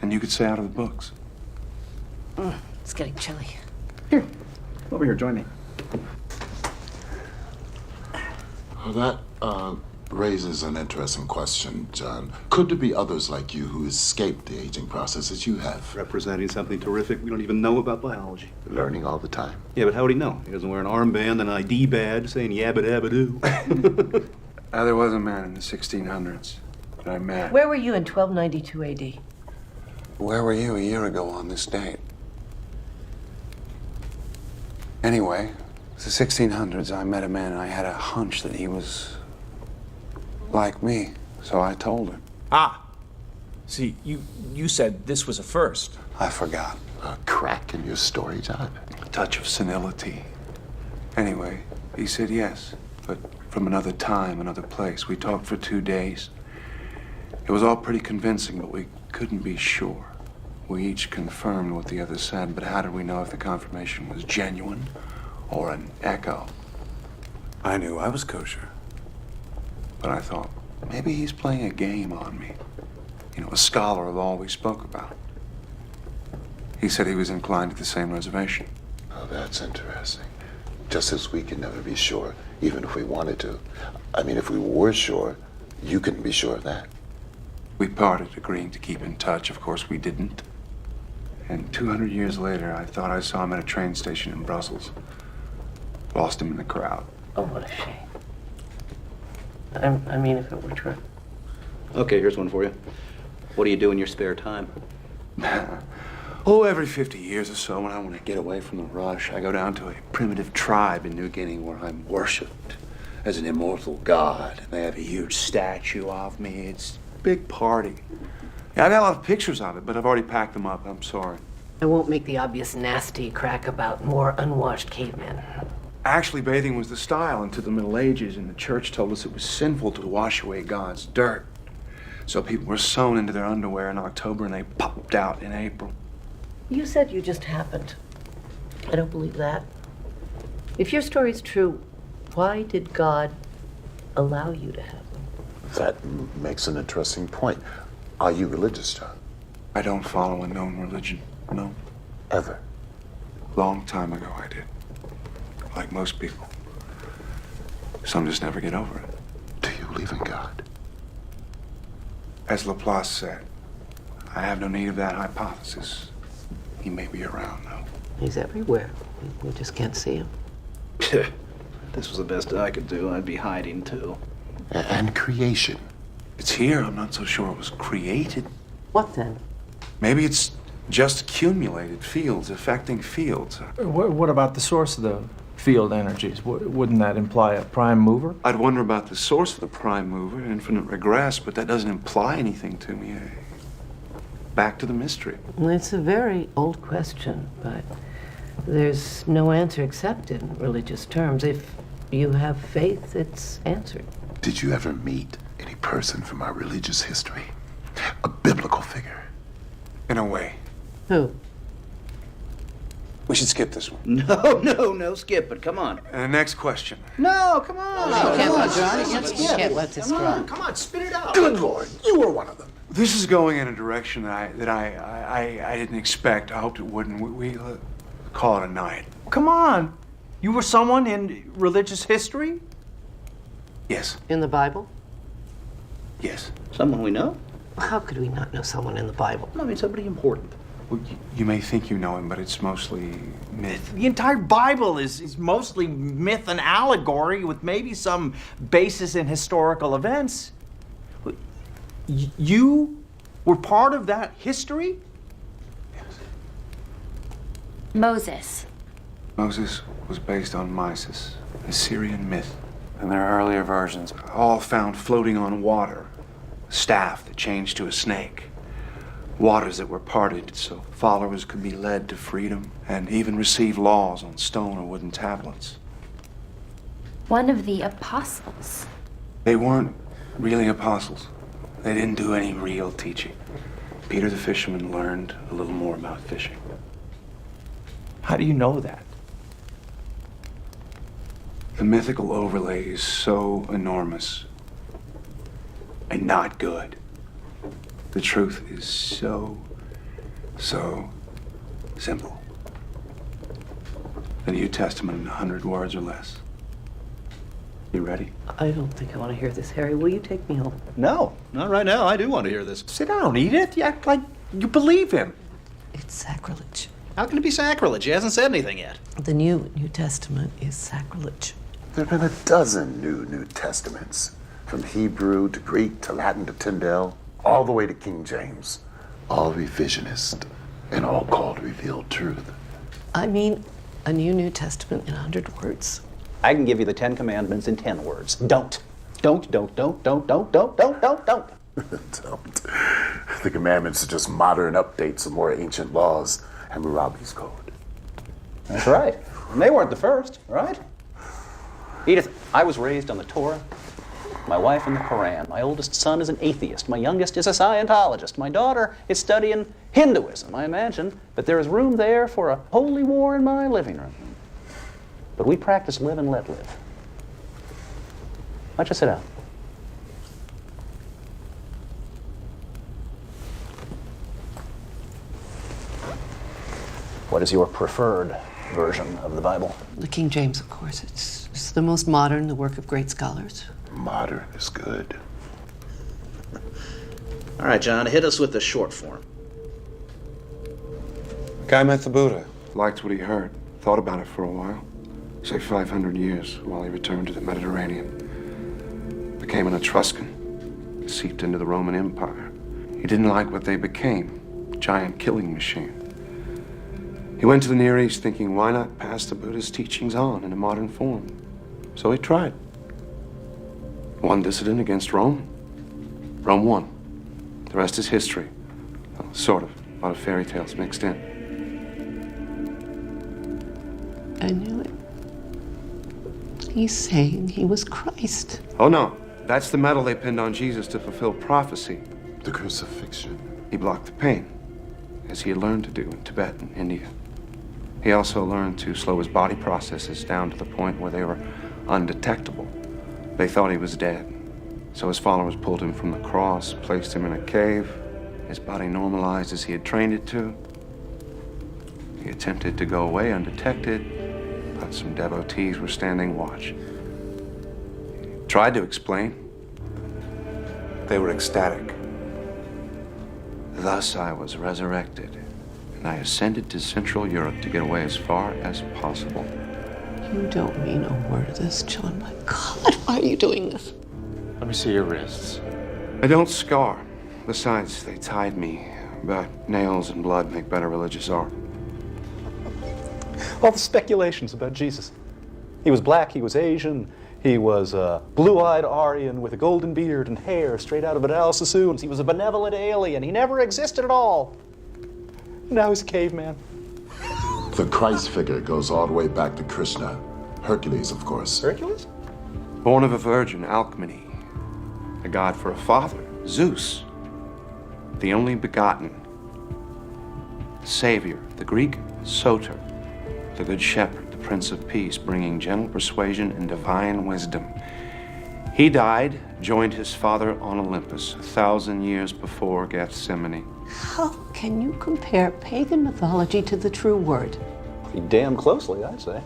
And you could say out of the books. It's getting chilly. Here, over here, join me. Well, that raises an interesting question, John. Could there be others like you who escaped the aging process as you have? Representing something terrific we don't even know about biology. Learning all the time. Yeah, but how would he know? He doesn't wear an armband and an ID badge saying yabba dabba doo. There was a man in the 1600s that I met. Where were you in 1292 AD? Where were you a year ago on this date? Anyway, the 1600s, I met a man and I had a hunch that he was like me, so I told him. Ah! See, you said this was a first. I forgot. A crack in your story, John? A touch of senility. Anyway, he said yes, but from another time, another place. We talked for 2 days. It was all pretty convincing, but we couldn't be sure. We each confirmed what the other said, but how did we know if the confirmation was genuine or an echo? I knew I was kosher, but I thought, maybe he's playing a game on me. You know, a scholar of all we spoke about. He said he was inclined to the same reservation. Oh, that's interesting. Just as we can never be sure, even if we wanted to. I mean, if we were sure, you couldn't be sure of that. We parted, agreeing to keep in touch. Of course, we didn't. And 200 years later, I thought I saw him at a train station in Brussels. Lost him in the crowd. Oh, what a shame. I mean, if it were true. Okay, here's one for you. What do you do in your spare time? Every 50 years or so, when I want to get away from the rush, I go down to a primitive tribe in New Guinea where I'm worshipped as an immortal god. And they have a huge statue of me. It's a big party. Yeah, I've got a lot of pictures of it, but I've already packed them up. I'm sorry. I won't make the obvious nasty crack about more unwashed cavemen. Actually, bathing was the style until the Middle Ages, and the church told us it was sinful to wash away God's dirt. So people were sewn into their underwear in October, and they popped out in April. You said you just happened. I don't believe that. If your story's true, why did God allow you to have them? That makes an interesting point. Are you religious, John? I don't follow a known religion, no. Ever? Long time ago I did. Like most people. Some just never get over it. Do you believe in God? As Laplace said, I have no need of that hypothesis. He may be around, though. He's everywhere. We just can't see him. This was the best I could do. I'd be hiding, too. And creation. It's here. I'm not so sure it was created. What then? Maybe it's just accumulated fields affecting fields. What about the source of the field energies? Wouldn't that imply a prime mover? I'd wonder about the source of the prime mover, infinite regress, but that doesn't imply anything to me. Back to the mystery. It's a very old question, but there's no answer except in religious terms. If you have faith, it's answered. Did you ever meet any person from our religious history? A biblical figure? In a way. Who? We should skip this one. No, skip it. Come on. Next question. No, come on. Come on, John. You can't let this drop. Come on, spit it out. Good Lord, you were one of them. This is going in a direction that I didn't expect. I hoped it wouldn't. We call it a night. Come on. You were someone in religious history? Yes. In the Bible? Yes. Someone we know? How could we not know someone in the Bible? I mean, somebody important. Well, you may think you know him, but it's mostly myth. The entire Bible is mostly myth and allegory with maybe some basis in historical events. You were part of that history? Moses. Moses was based on Mysis, a Syrian myth. And their earlier versions, all found floating on water, a staff that changed to a snake, waters that were parted so followers could be led to freedom, and even receive laws on stone or wooden tablets. One of the apostles. They weren't really apostles. They didn't do any real teaching. Peter the fisherman learned a little more about fishing. How do you know that? The mythical overlay is so enormous and not good. The truth is so simple. The New Testament in 100 words or less. You ready? I don't think I want to hear this, Harry. Will you take me home? No, not right now. I do want to hear this. Sit down, Edith. You act like you believe him. It's sacrilege. How can it be sacrilege? He hasn't said anything yet. The New Testament is sacrilege. There have been a dozen New Testaments, from Hebrew to Greek to Latin to Tyndale, all the way to King James. All revisionist and all called revealed truth. I mean, a New Testament in 100 words. I can give you the 10 Commandments in 10 words. Don't. Don't. Don't. The commandments are just modern updates of more ancient laws and Hammurabi's code. That's right. And they weren't the first, right? Edith, I was raised on the Torah, my wife in the Quran. My oldest son is an atheist. My youngest is a Scientologist. My daughter is studying Hinduism. I imagine that there is room there for a holy war in my living room. But we practice live and let live. Why don't you sit down? What is your preferred version of the Bible? The King James, of course. It's the most modern, the work of great scholars. Modern is good. All right, John, hit us with the short form. A guy met the Buddha, liked what he heard, thought about it for a while. Say 500 years while he returned to the Mediterranean. Became an Etruscan, seeped into the Roman Empire. He didn't like what they became, a giant killing machine. He went to the Near East thinking, why not pass the Buddha's teachings on in a modern form? So he tried. One dissident against Rome. Rome won. The rest is history. Well, sort of. A lot of fairy tales mixed in. I knew it. He's saying he was Christ. Oh, no. That's the medal they pinned on Jesus to fulfill prophecy. The crucifixion. He blocked the pain, as he had learned to do in Tibet and India. He also learned to slow his body processes down to the point where they were undetectable. They thought he was dead. So his followers pulled him from the cross, placed him in a cave. His body normalized as he had trained it to. He attempted to go away undetected, but some devotees were standing watch. He tried to explain. They were ecstatic. Thus I was resurrected, and I ascended to Central Europe to get away as far as possible. You don't mean a word of this, John. My God, why are you doing this? Let me see your wrists. I don't scar. Besides, they tied me, but nails and blood make better religious art. All the speculations about Jesus. He was black, he was Asian, he was a blue-eyed Aryan with a golden beard and hair straight out of an Alice Sassoon's. He was a benevolent alien. He never existed at all. Now he's a caveman. The Christ figure goes all the way back to Krishna. Hercules, of course. Hercules? Born of a virgin, Alcmene. A god for a father, Zeus. The only begotten. The Savior, the Greek Soter. The Good Shepherd, the Prince of Peace, bringing gentle persuasion and divine wisdom. He died, joined his father on Olympus 1,000 years before Gethsemane. How can you compare pagan mythology to the true word? Pretty damn closely, I'd say.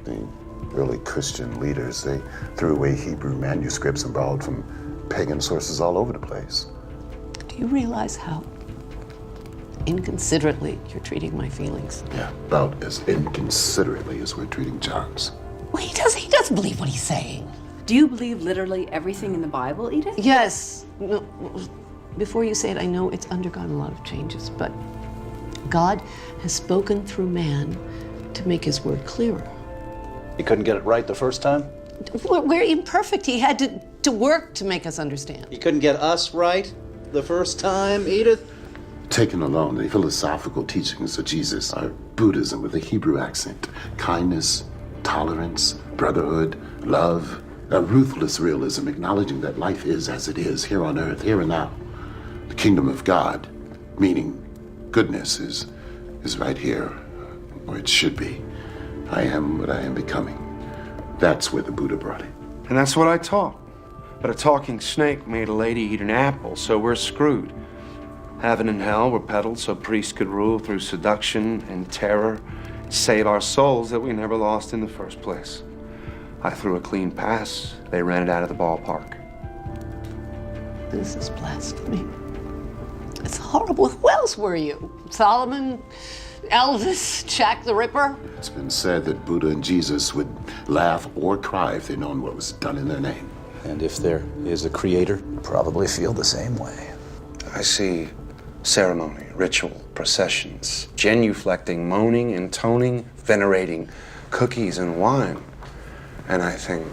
The early Christian leaders, they threw away Hebrew manuscripts and borrowed from pagan sources all over the place. Do you realize how inconsiderately you're treating my feelings? Yeah, about as inconsiderately as we're treating John's. Well, he doesn't believe what he's saying. Do you believe literally everything in the Bible, Edith? Yes. No, before you say it, I know it's undergone a lot of changes, but God has spoken through man to make his word clearer. He couldn't get it right the first time? We're imperfect. He had to work to make us understand. He couldn't get us right the first time, Edith? Taken alone, the philosophical teachings of Jesus are Buddhism with a Hebrew accent. Kindness, tolerance, brotherhood, love, a ruthless realism, acknowledging that life is as it is, here on earth, here and now. The kingdom of God, meaning goodness, is right here, where it should be. I am what I am becoming. That's where the Buddha brought it. And that's what I taught. But a talking snake made a lady eat an apple, so we're screwed. Heaven and hell were peddled so priests could rule through seduction and terror, save our souls that we never lost in the first place. I threw a clean pass. They ran it out of the ballpark. This is blasphemy. It's horrible. Who else were you? Solomon? Elvis? Jack the Ripper? It's been said that Buddha and Jesus would laugh or cry if they'd known what was done in their name. And if there is a creator, probably feel the same way. I see ceremony, ritual, processions, genuflecting, moaning, intoning, venerating cookies and wine. And I think,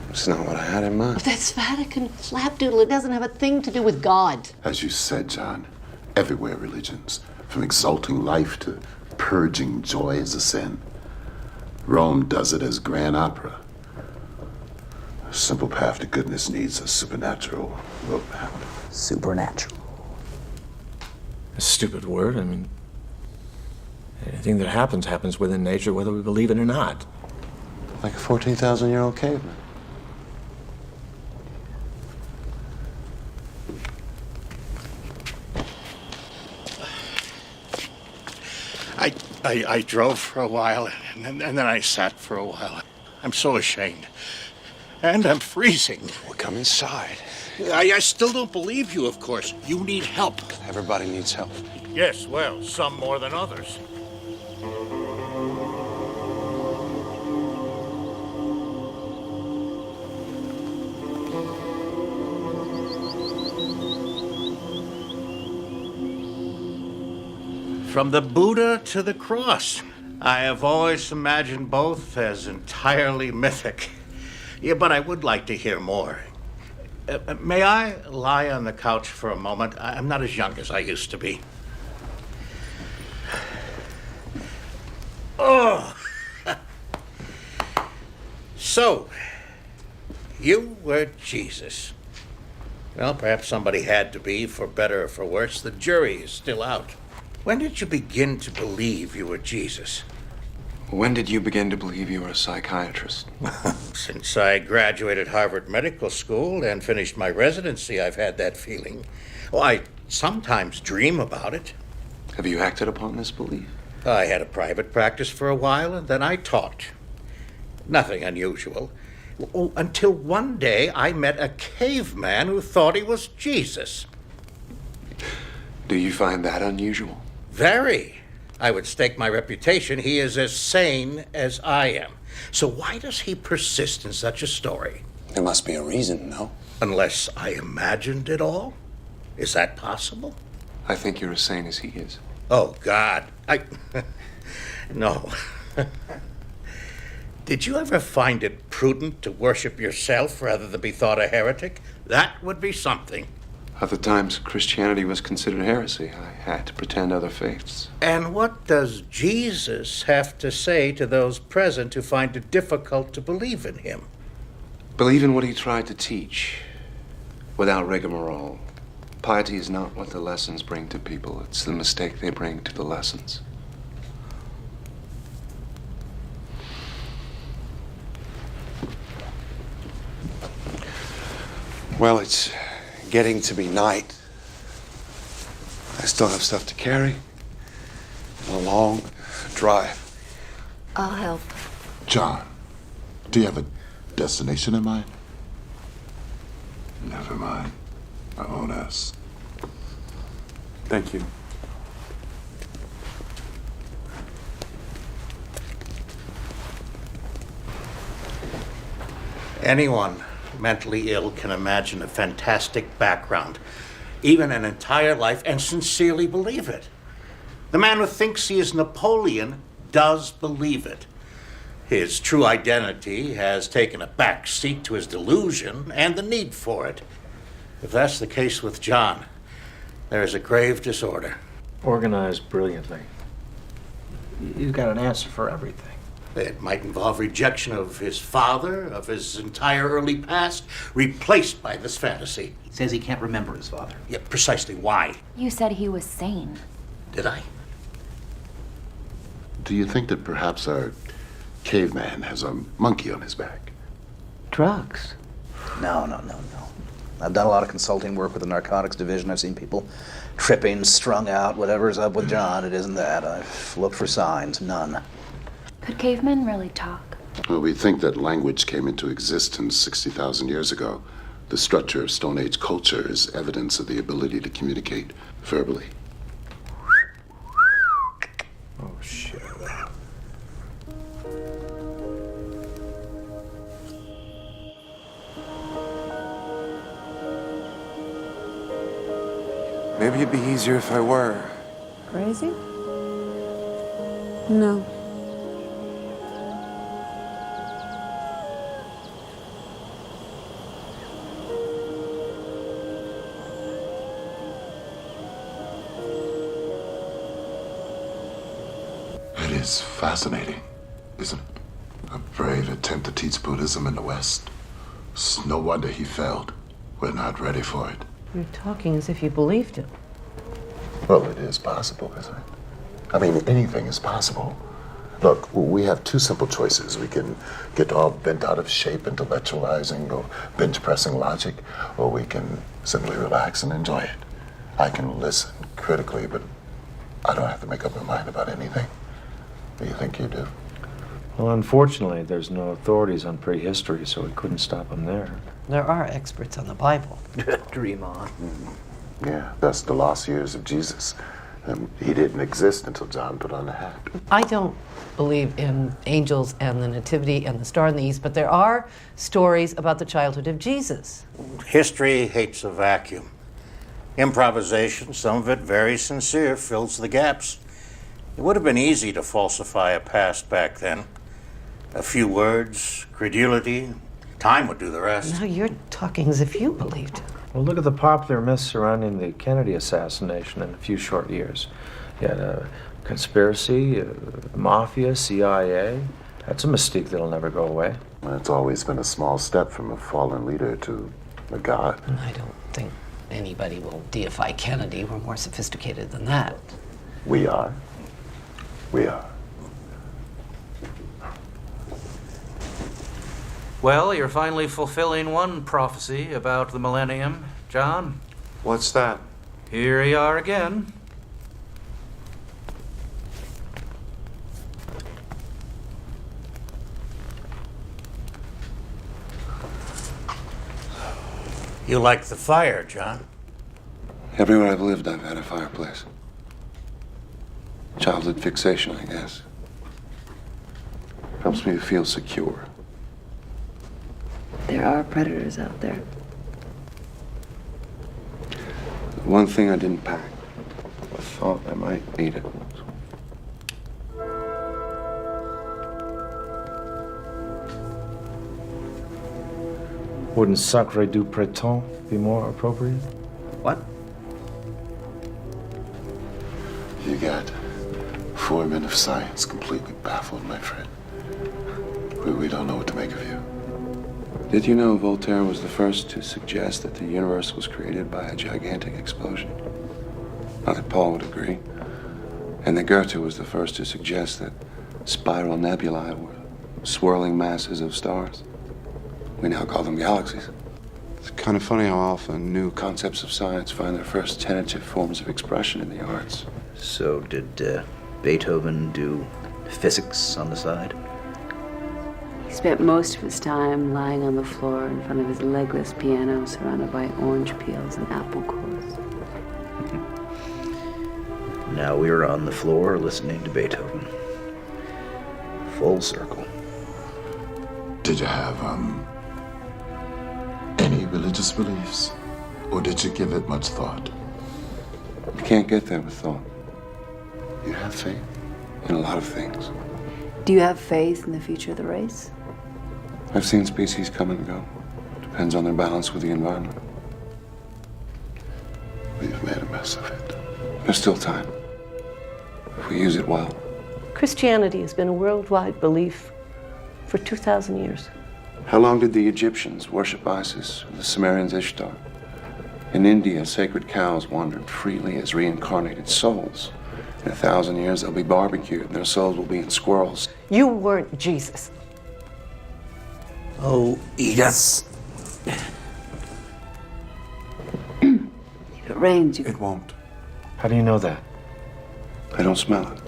it's not what I had in mind. That's Vatican flapdoodle. It doesn't have a thing to do with God. As you said, John, everywhere religions, from exalting life to purging joy as a sin. Rome does it as grand opera. A simple path to goodness needs a supernatural roadmap. Supernatural. A stupid word. I mean, anything that happens within nature, whether we believe it or not. Like a 14,000-year-old caveman. I drove for a while, and then I sat for a while. I'm so ashamed. And I'm freezing. Well, come inside. I still don't believe you, of course. You need help. Everybody needs help. Yes, well, some more than others. From the Buddha to the cross. I have always imagined both as entirely mythic. Yeah, but I would like to hear more. May I lie on the couch for a moment? I'm not as young as I used to be. Oh! So, you were Jesus. Well, perhaps somebody had to be, for better or for worse. The jury is still out. When did you begin to believe you were Jesus? When did you begin to believe you were a psychiatrist? Since I graduated Harvard Medical School and finished my residency, I've had that feeling. Oh, I sometimes dream about it. Have you acted upon this belief? I had a private practice for a while, and then I taught. Nothing unusual. Oh, until one day I met a caveman who thought he was Jesus. Do you find that unusual? Very. I would stake my reputation he is as sane as I am. So why does he persist in such a story? There must be a reason, no? Unless I imagined it all? Is that possible? I think you're as sane as he is. Oh, God. No. Did you ever find it prudent to worship yourself rather than be thought a heretic? That would be something. At the times Christianity was considered heresy, I had to pretend other faiths. And what does Jesus have to say to those present who find it difficult to believe in him? Believe in what he tried to teach, without rigmarole. Piety is not what the lessons bring to people, it's the mistake they bring to the lessons. Well, it's getting to be night. I still have stuff to carry. And a long drive. I'll help. John, do you have a destination in mind? Never mind. I won't ask. Thank you. Anyone mentally ill can imagine a fantastic background, even an entire life, and sincerely believe it. The man who thinks he is Napoleon does believe it. His true identity has taken a back seat to his delusion and the need for it. If that's the case with John, there is a grave disorder. Organized brilliantly. He's got an answer for everything. It might involve rejection of his father, of his entire early past, replaced by this fantasy. He says he can't remember his father. Yeah, precisely why? You said he was sane. Did I? Do you think that perhaps our caveman has a monkey on his back? Drugs? No. I've done a lot of consulting work with the narcotics division. I've seen people tripping, strung out, whatever's up with John. It isn't that. I've looked for signs. None. Could cavemen really talk? Well, we think that language came into existence 60,000 years ago. The structure of Stone Age culture is evidence of the ability to communicate verbally. Oh, shit. Maybe it'd be easier if I were. Crazy? No. It is fascinating, isn't it? A brave attempt to teach Buddhism in the West. It's no wonder he failed. We're not ready for it. You're talking as if you believed it. Well, it is possible, isn't it? I mean, anything is possible. Look, we have two simple choices. We can get all bent out of shape intellectualizing or bench pressing logic, or we can simply relax and enjoy it. I can listen critically, but I don't have to make up my mind about anything. Do you think you do? Well, unfortunately, there's no authorities on prehistory, so we couldn't stop him there. There are experts on the Bible. Dream on. Yeah, that's the lost years of Jesus. He didn't exist until John put on the hat. I don't believe in angels and the nativity and the star in the east, but there are stories about the childhood of Jesus. History hates a vacuum. Improvisation, some of it very sincere, fills the gaps. It would have been easy to falsify a past back then. A few words, credulity, time would do the rest. Now you're talking as if you believed it. Well, look at the popular myths surrounding the Kennedy assassination in a few short years. You had a conspiracy, mafia, CIA. That's a mystique that'll never go away. It's always been a small step from a fallen leader to a god. I don't think anybody will deify Kennedy. We're more sophisticated than that. We are. We are. Well, you're finally fulfilling one prophecy about the millennium, John. What's that? Here you are again. You like the fire, John? Everywhere I've lived, I've had a fireplace. Childhood fixation, I guess. Helps me to feel secure. There are predators out there. One thing I didn't pack. I thought I might need it. Wouldn't Sacre du Printemps be more appropriate? What? You got 4 men of science completely baffled, my friend. We don't know what to make of you. Did you know Voltaire was the first to suggest that the universe was created by a gigantic explosion? Not that Paul would agree. And that Goethe was the first to suggest that spiral nebulae were swirling masses of stars. We now call them galaxies. It's kind of funny how often new concepts of science find their first tentative forms of expression in the arts. So did Beethoven do physics on the side? He spent most of his time lying on the floor in front of his legless piano, surrounded by orange peels and apple cores. Now we're on the floor listening to Beethoven. Full circle. Did you have, any religious beliefs? Or did you give it much thought? You can't get there with thought. You have faith in a lot of things. Do you have faith in the future of the race? I've seen species come and go. Depends on their balance with the environment. We've made a mess of it. There's still time. If we use it well. Christianity has been a worldwide belief for 2,000 years. How long did the Egyptians worship Isis or the Sumerians Ishtar? In India, sacred cows wandered freely as reincarnated souls. In 1,000 years, they'll be barbecued and their souls will be in squirrels. You weren't Jesus. Oh, yes. If it rains, you... It won't. How do you know that? I don't smell it.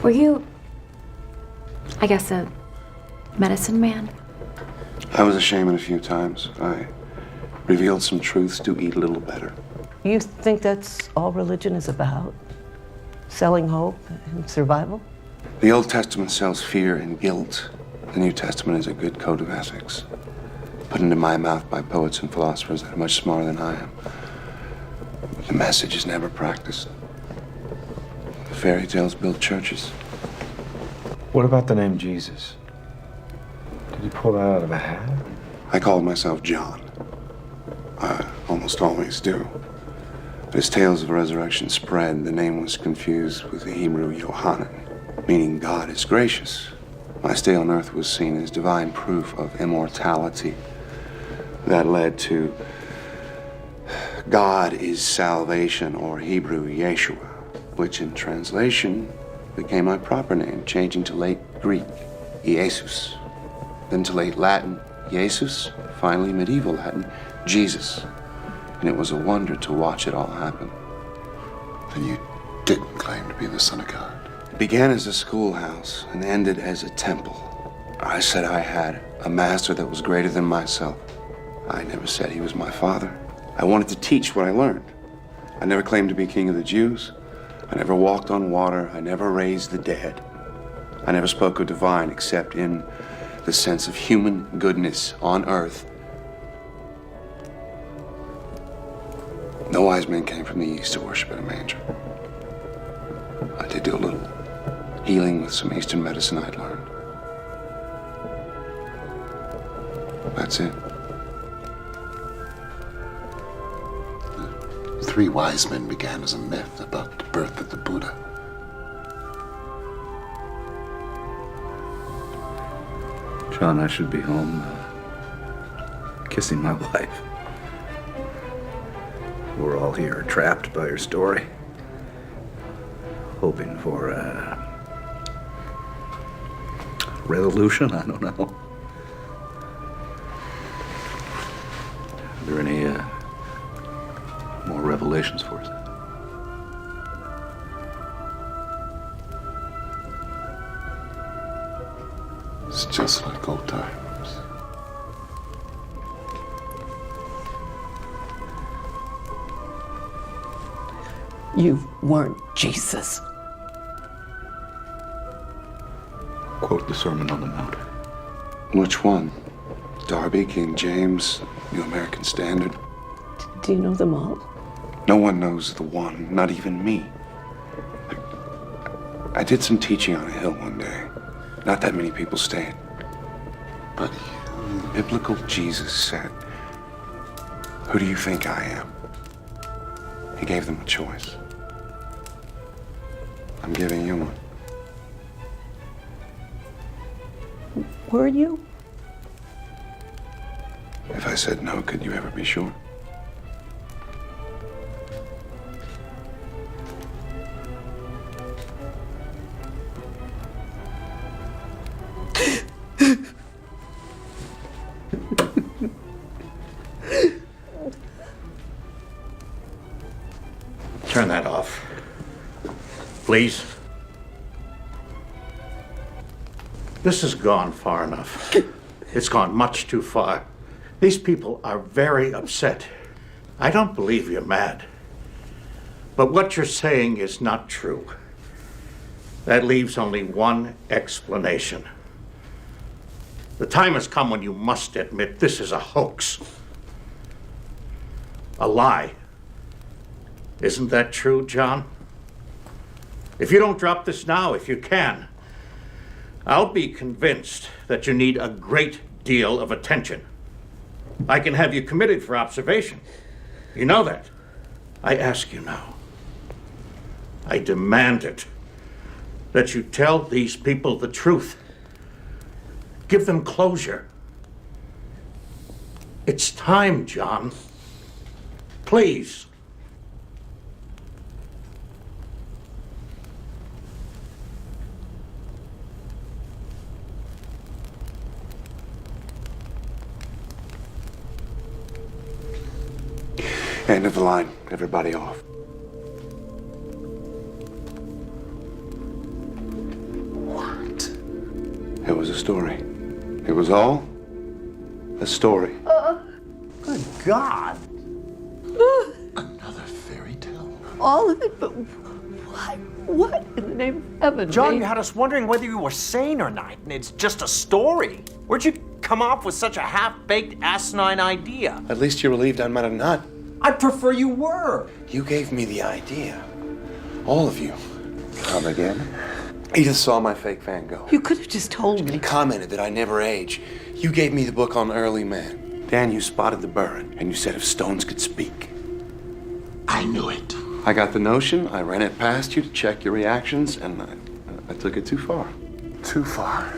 Were you, I guess, a medicine man? I was a shaman a few times. I revealed some truths to eat a little better. You think that's all religion is about? Selling hope and survival? The Old Testament sells fear and guilt. The New Testament is a good code of ethics, put into my mouth by poets and philosophers that are much smarter than I am. But the message is never practiced. The fairy tales build churches. What about the name Jesus? Did you pull that out of a hat? I called myself John. I almost always do. But as tales of resurrection spread, the name was confused with the Hebrew Yohanan, meaning God is gracious. My stay on earth was seen as divine proof of immortality. That led to God is salvation, or Hebrew Yeshua, which in translation became my proper name, changing to late Greek, Jesus, then to late Latin, Jesus, finally medieval Latin, Jesus. And it was a wonder to watch it all happen. Then you didn't claim to be the Son of God. It began as a schoolhouse and ended as a temple. I said I had a master that was greater than myself. I never said he was my father. I wanted to teach what I learned. I never claimed to be king of the Jews. I never walked on water. I never raised the dead. I never spoke of divine except in the sense of human goodness on earth. No wise men came from the east to worship at a manger. I did do a little healing with some Eastern medicine I'd learned. That's it. The 3 wise men began as a myth about the birth of the Buddha. John, I should be home kissing my wife. We're all here trapped by your story, hoping for a resolution. I don't know. Are there any more revelations for us? It's just like old times. You weren't Jesus. Quote the Sermon on the Mount. Which one? Darby, King James, New American Standard? Do you know them all? No one knows the one, not even me. I did some teaching on a hill one day. Not that many people stayed. But biblical Jesus said, "Who do you think I am?" He gave them a choice. I'm giving you one. Were you? If I said no, could you ever be sure? Turn that off. Please. This has gone far enough. It's gone much too far. These people are very upset. I don't believe you're mad. But what you're saying is not true. That leaves only one explanation. The time has come when you must admit this is a hoax. A lie. Isn't that true, John? If you don't drop this now, if you can, I'll be convinced that you need a great deal of attention. I can have you committed for observation. You know that. I ask you now. I demand it. That you tell these people the truth. Give them closure. It's time, John. Please. End of the line. Everybody off. What? It was a story. It was all a story. Good God. Another fairy tale? All of it, but why? What in the name of heaven? John, made- you had us wondering whether you were sane or not, and it's just a story. Where'd you come up with such a half-baked, asinine idea? At least you're relieved I'm not a nut. I'd prefer you were. You gave me the idea. All of you. Come again? Edith saw my fake Van Gogh. You could have just told me. Commented that I never age. You gave me the book on early man. Dan, you spotted the burn, and you said if stones could speak. I knew it. I got the notion, I ran it past you to check your reactions, and I took it too far. Too far.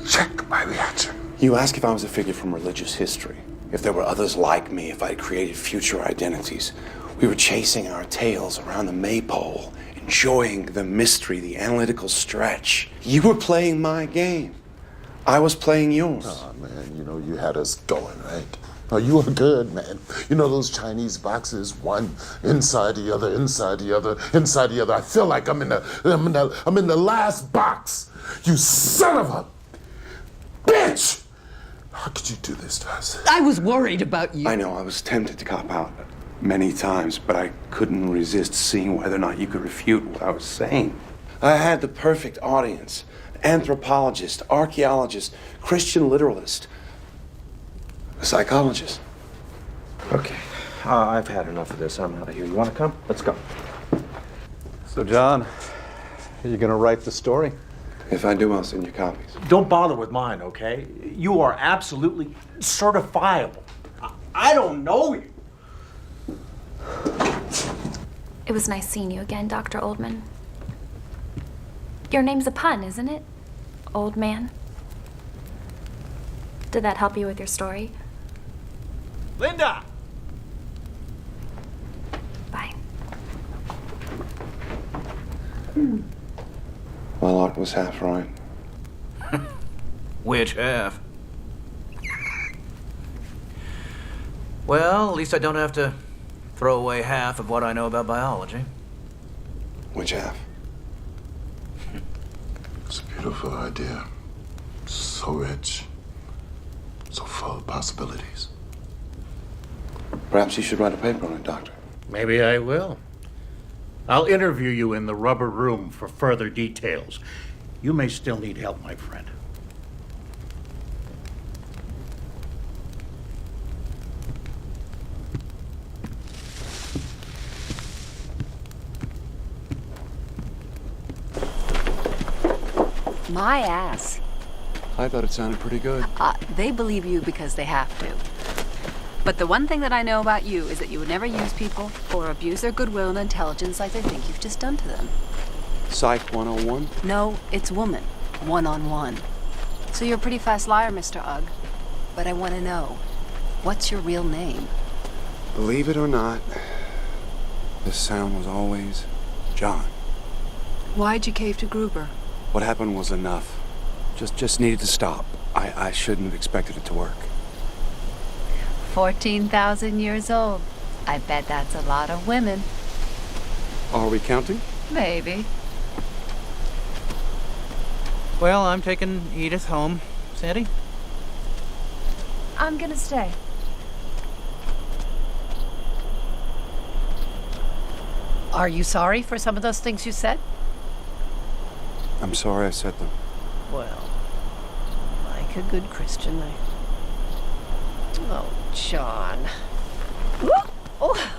Check my reaction. You asked if I was a figure from religious history, if there were others like me, if I'd created future identities. We were chasing our tails around the maypole, enjoying the mystery, the analytical stretch. You were playing my game. I was playing yours. Oh, man, you know, you had us going, right? Oh, you were good, man. You know those Chinese boxes, one inside the other, inside the other, inside the other. I feel like I'm in the last box. You son of a bitch! How could you do this to us? I was worried about you. I know, I was tempted to cop out many times, but I couldn't resist seeing whether or not you could refute what I was saying. I had the perfect audience. Anthropologist, archaeologist, Christian literalist, a psychologist. Okay, I've had enough of this. I'm out of here. You want to come? Let's go. So, John, are you going to write the story? If I do, I'll send you copies. Don't bother with mine, okay? You are absolutely certifiable. I don't know you. It was nice seeing you again, Dr. Oldman. Your name's a pun, isn't it? Old man. Did that help you with your story? Linda! Well, Art was half right. Which half? Well, at least I don't have to throw away half of what I know about biology. Which half? It's a beautiful idea. So rich. So full of possibilities. Perhaps you should write a paper on it, Doctor. Maybe I will. I'll interview you in the rubber room for further details. You may still need help, my friend. My ass. I thought it sounded pretty good. They believe you because they have to. But the one thing that I know about you is that you would never use people or abuse their goodwill and intelligence like they think you've just done to them. Psych 101? No, it's woman. One-on-one. So you're a pretty fast liar, Mr. Ugg. But I want to know, what's your real name? Believe it or not, the sound was always John. Why'd you cave to Gruber? What happened was enough. Just needed to stop. I shouldn't have expected it to work. 14,000 years old. I bet that's a lot of women. Are we counting? Maybe. Well, I'm taking Edith home. Sandy? I'm gonna stay. Are you sorry for some of those things you said? I'm sorry I said them. Well, like a good Christian, Oh, John. Oh.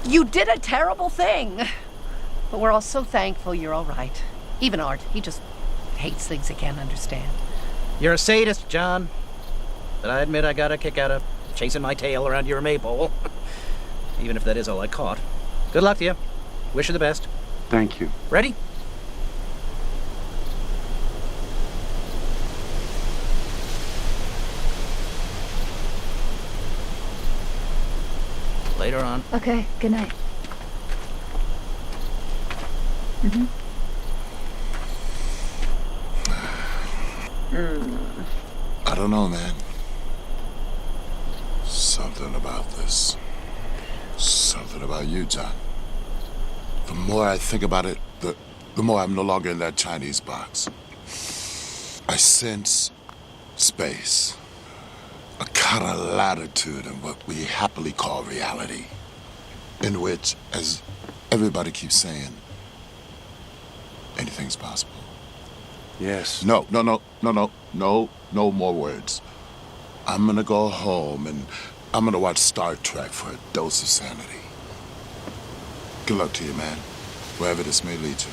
You did a terrible thing. But we're all so thankful you're all right. Even Art, he just hates things he can't understand. You're a sadist, John. But I admit I got a kick out of chasing my tail around your maypole. Even if that is all I caught. Good luck to you. Wish you the best. Thank you. Ready? Later on. Okay, good night. I don't know, man. Something about this. Something about you, John. The more I think about it, the more I'm no longer in that Chinese box. I sense space. A kind of latitude in what we happily call reality. In which, as everybody keeps saying, anything's possible. Yes. No more words. I'm gonna go home and I'm gonna watch Star Trek for a dose of sanity. Good luck to you, man, wherever this may lead you.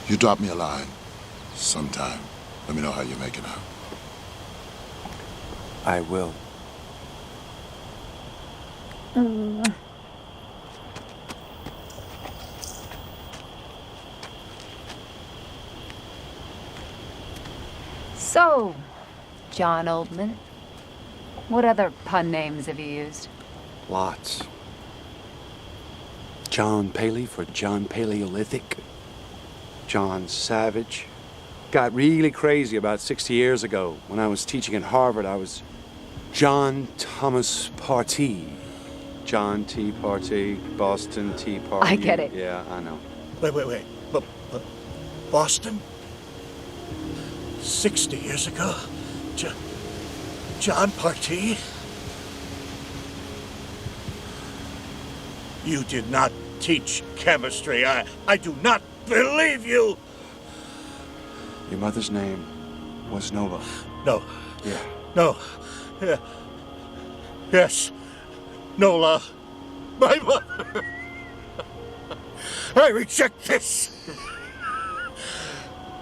You drop me a line sometime. Let me know how you're making out. I will. So, John Oldman, what other pun names have you used? Lots. John Paley for John Paleolithic. John Savage. Got really crazy about 60 years ago. When I was teaching at Harvard, I was John Thomas Partee. John T. Partee, Boston Tea Party. I get it. Yeah, I know. Wait. But Boston? 60 years ago? John Partee? You did not teach chemistry. I do not believe you! Your mother's name was Nova. No. Yeah. No. Yeah. Yes. Nola. My mother. I reject this.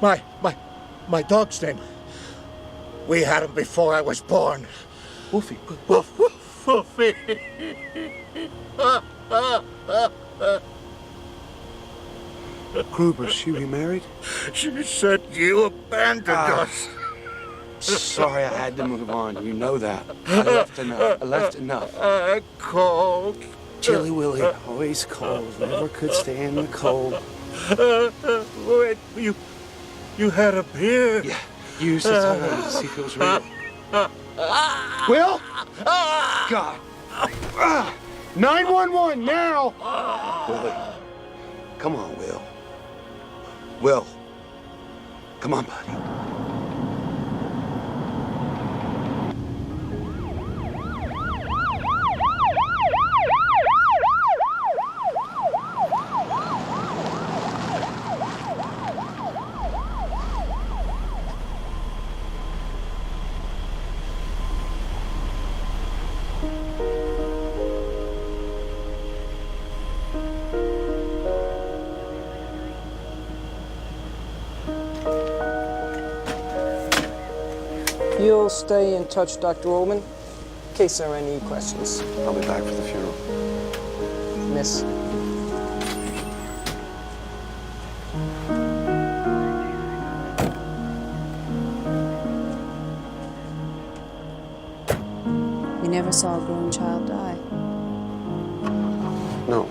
My dog's name. We had him before I was born. Wolfie. Wolfie. Gruber, she remarried? She said you abandoned us. Sorry, I had to move on. You know that. I left enough. I called Chilly Willy, always cold, never could stand the cold. Wait, you had a beer? Yeah, you used to tell him to see if it was real. Will? God. 911 now! Willie, come on, Will. Will, come on, buddy. You'll stay in touch, Dr. Ullman, in case there are any questions. I'll be back for the funeral. Miss. You never saw a grown child die. No.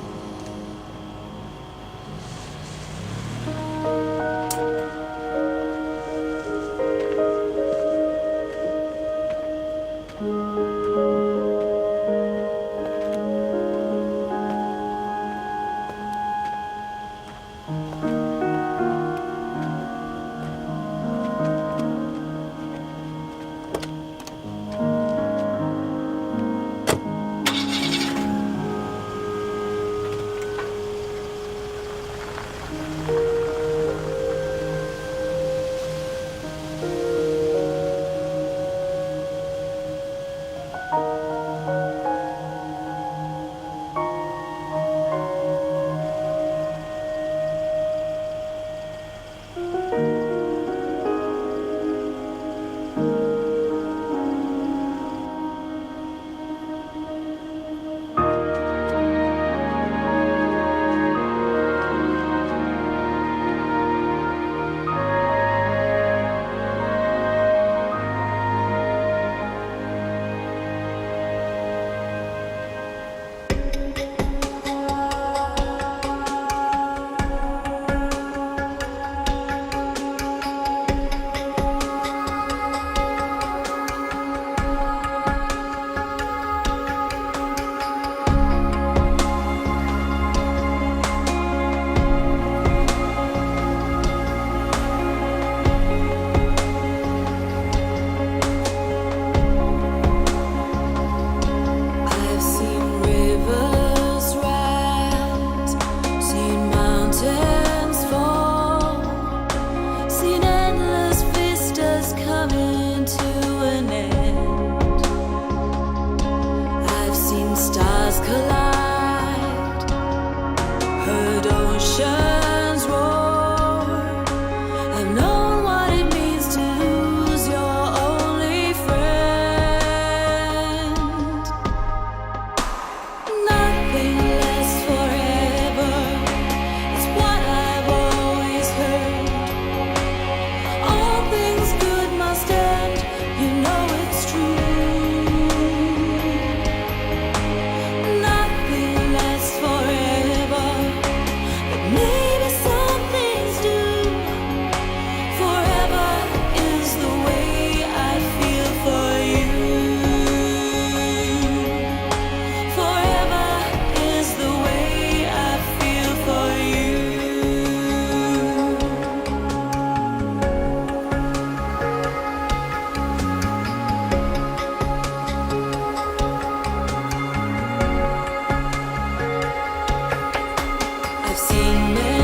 I've seen men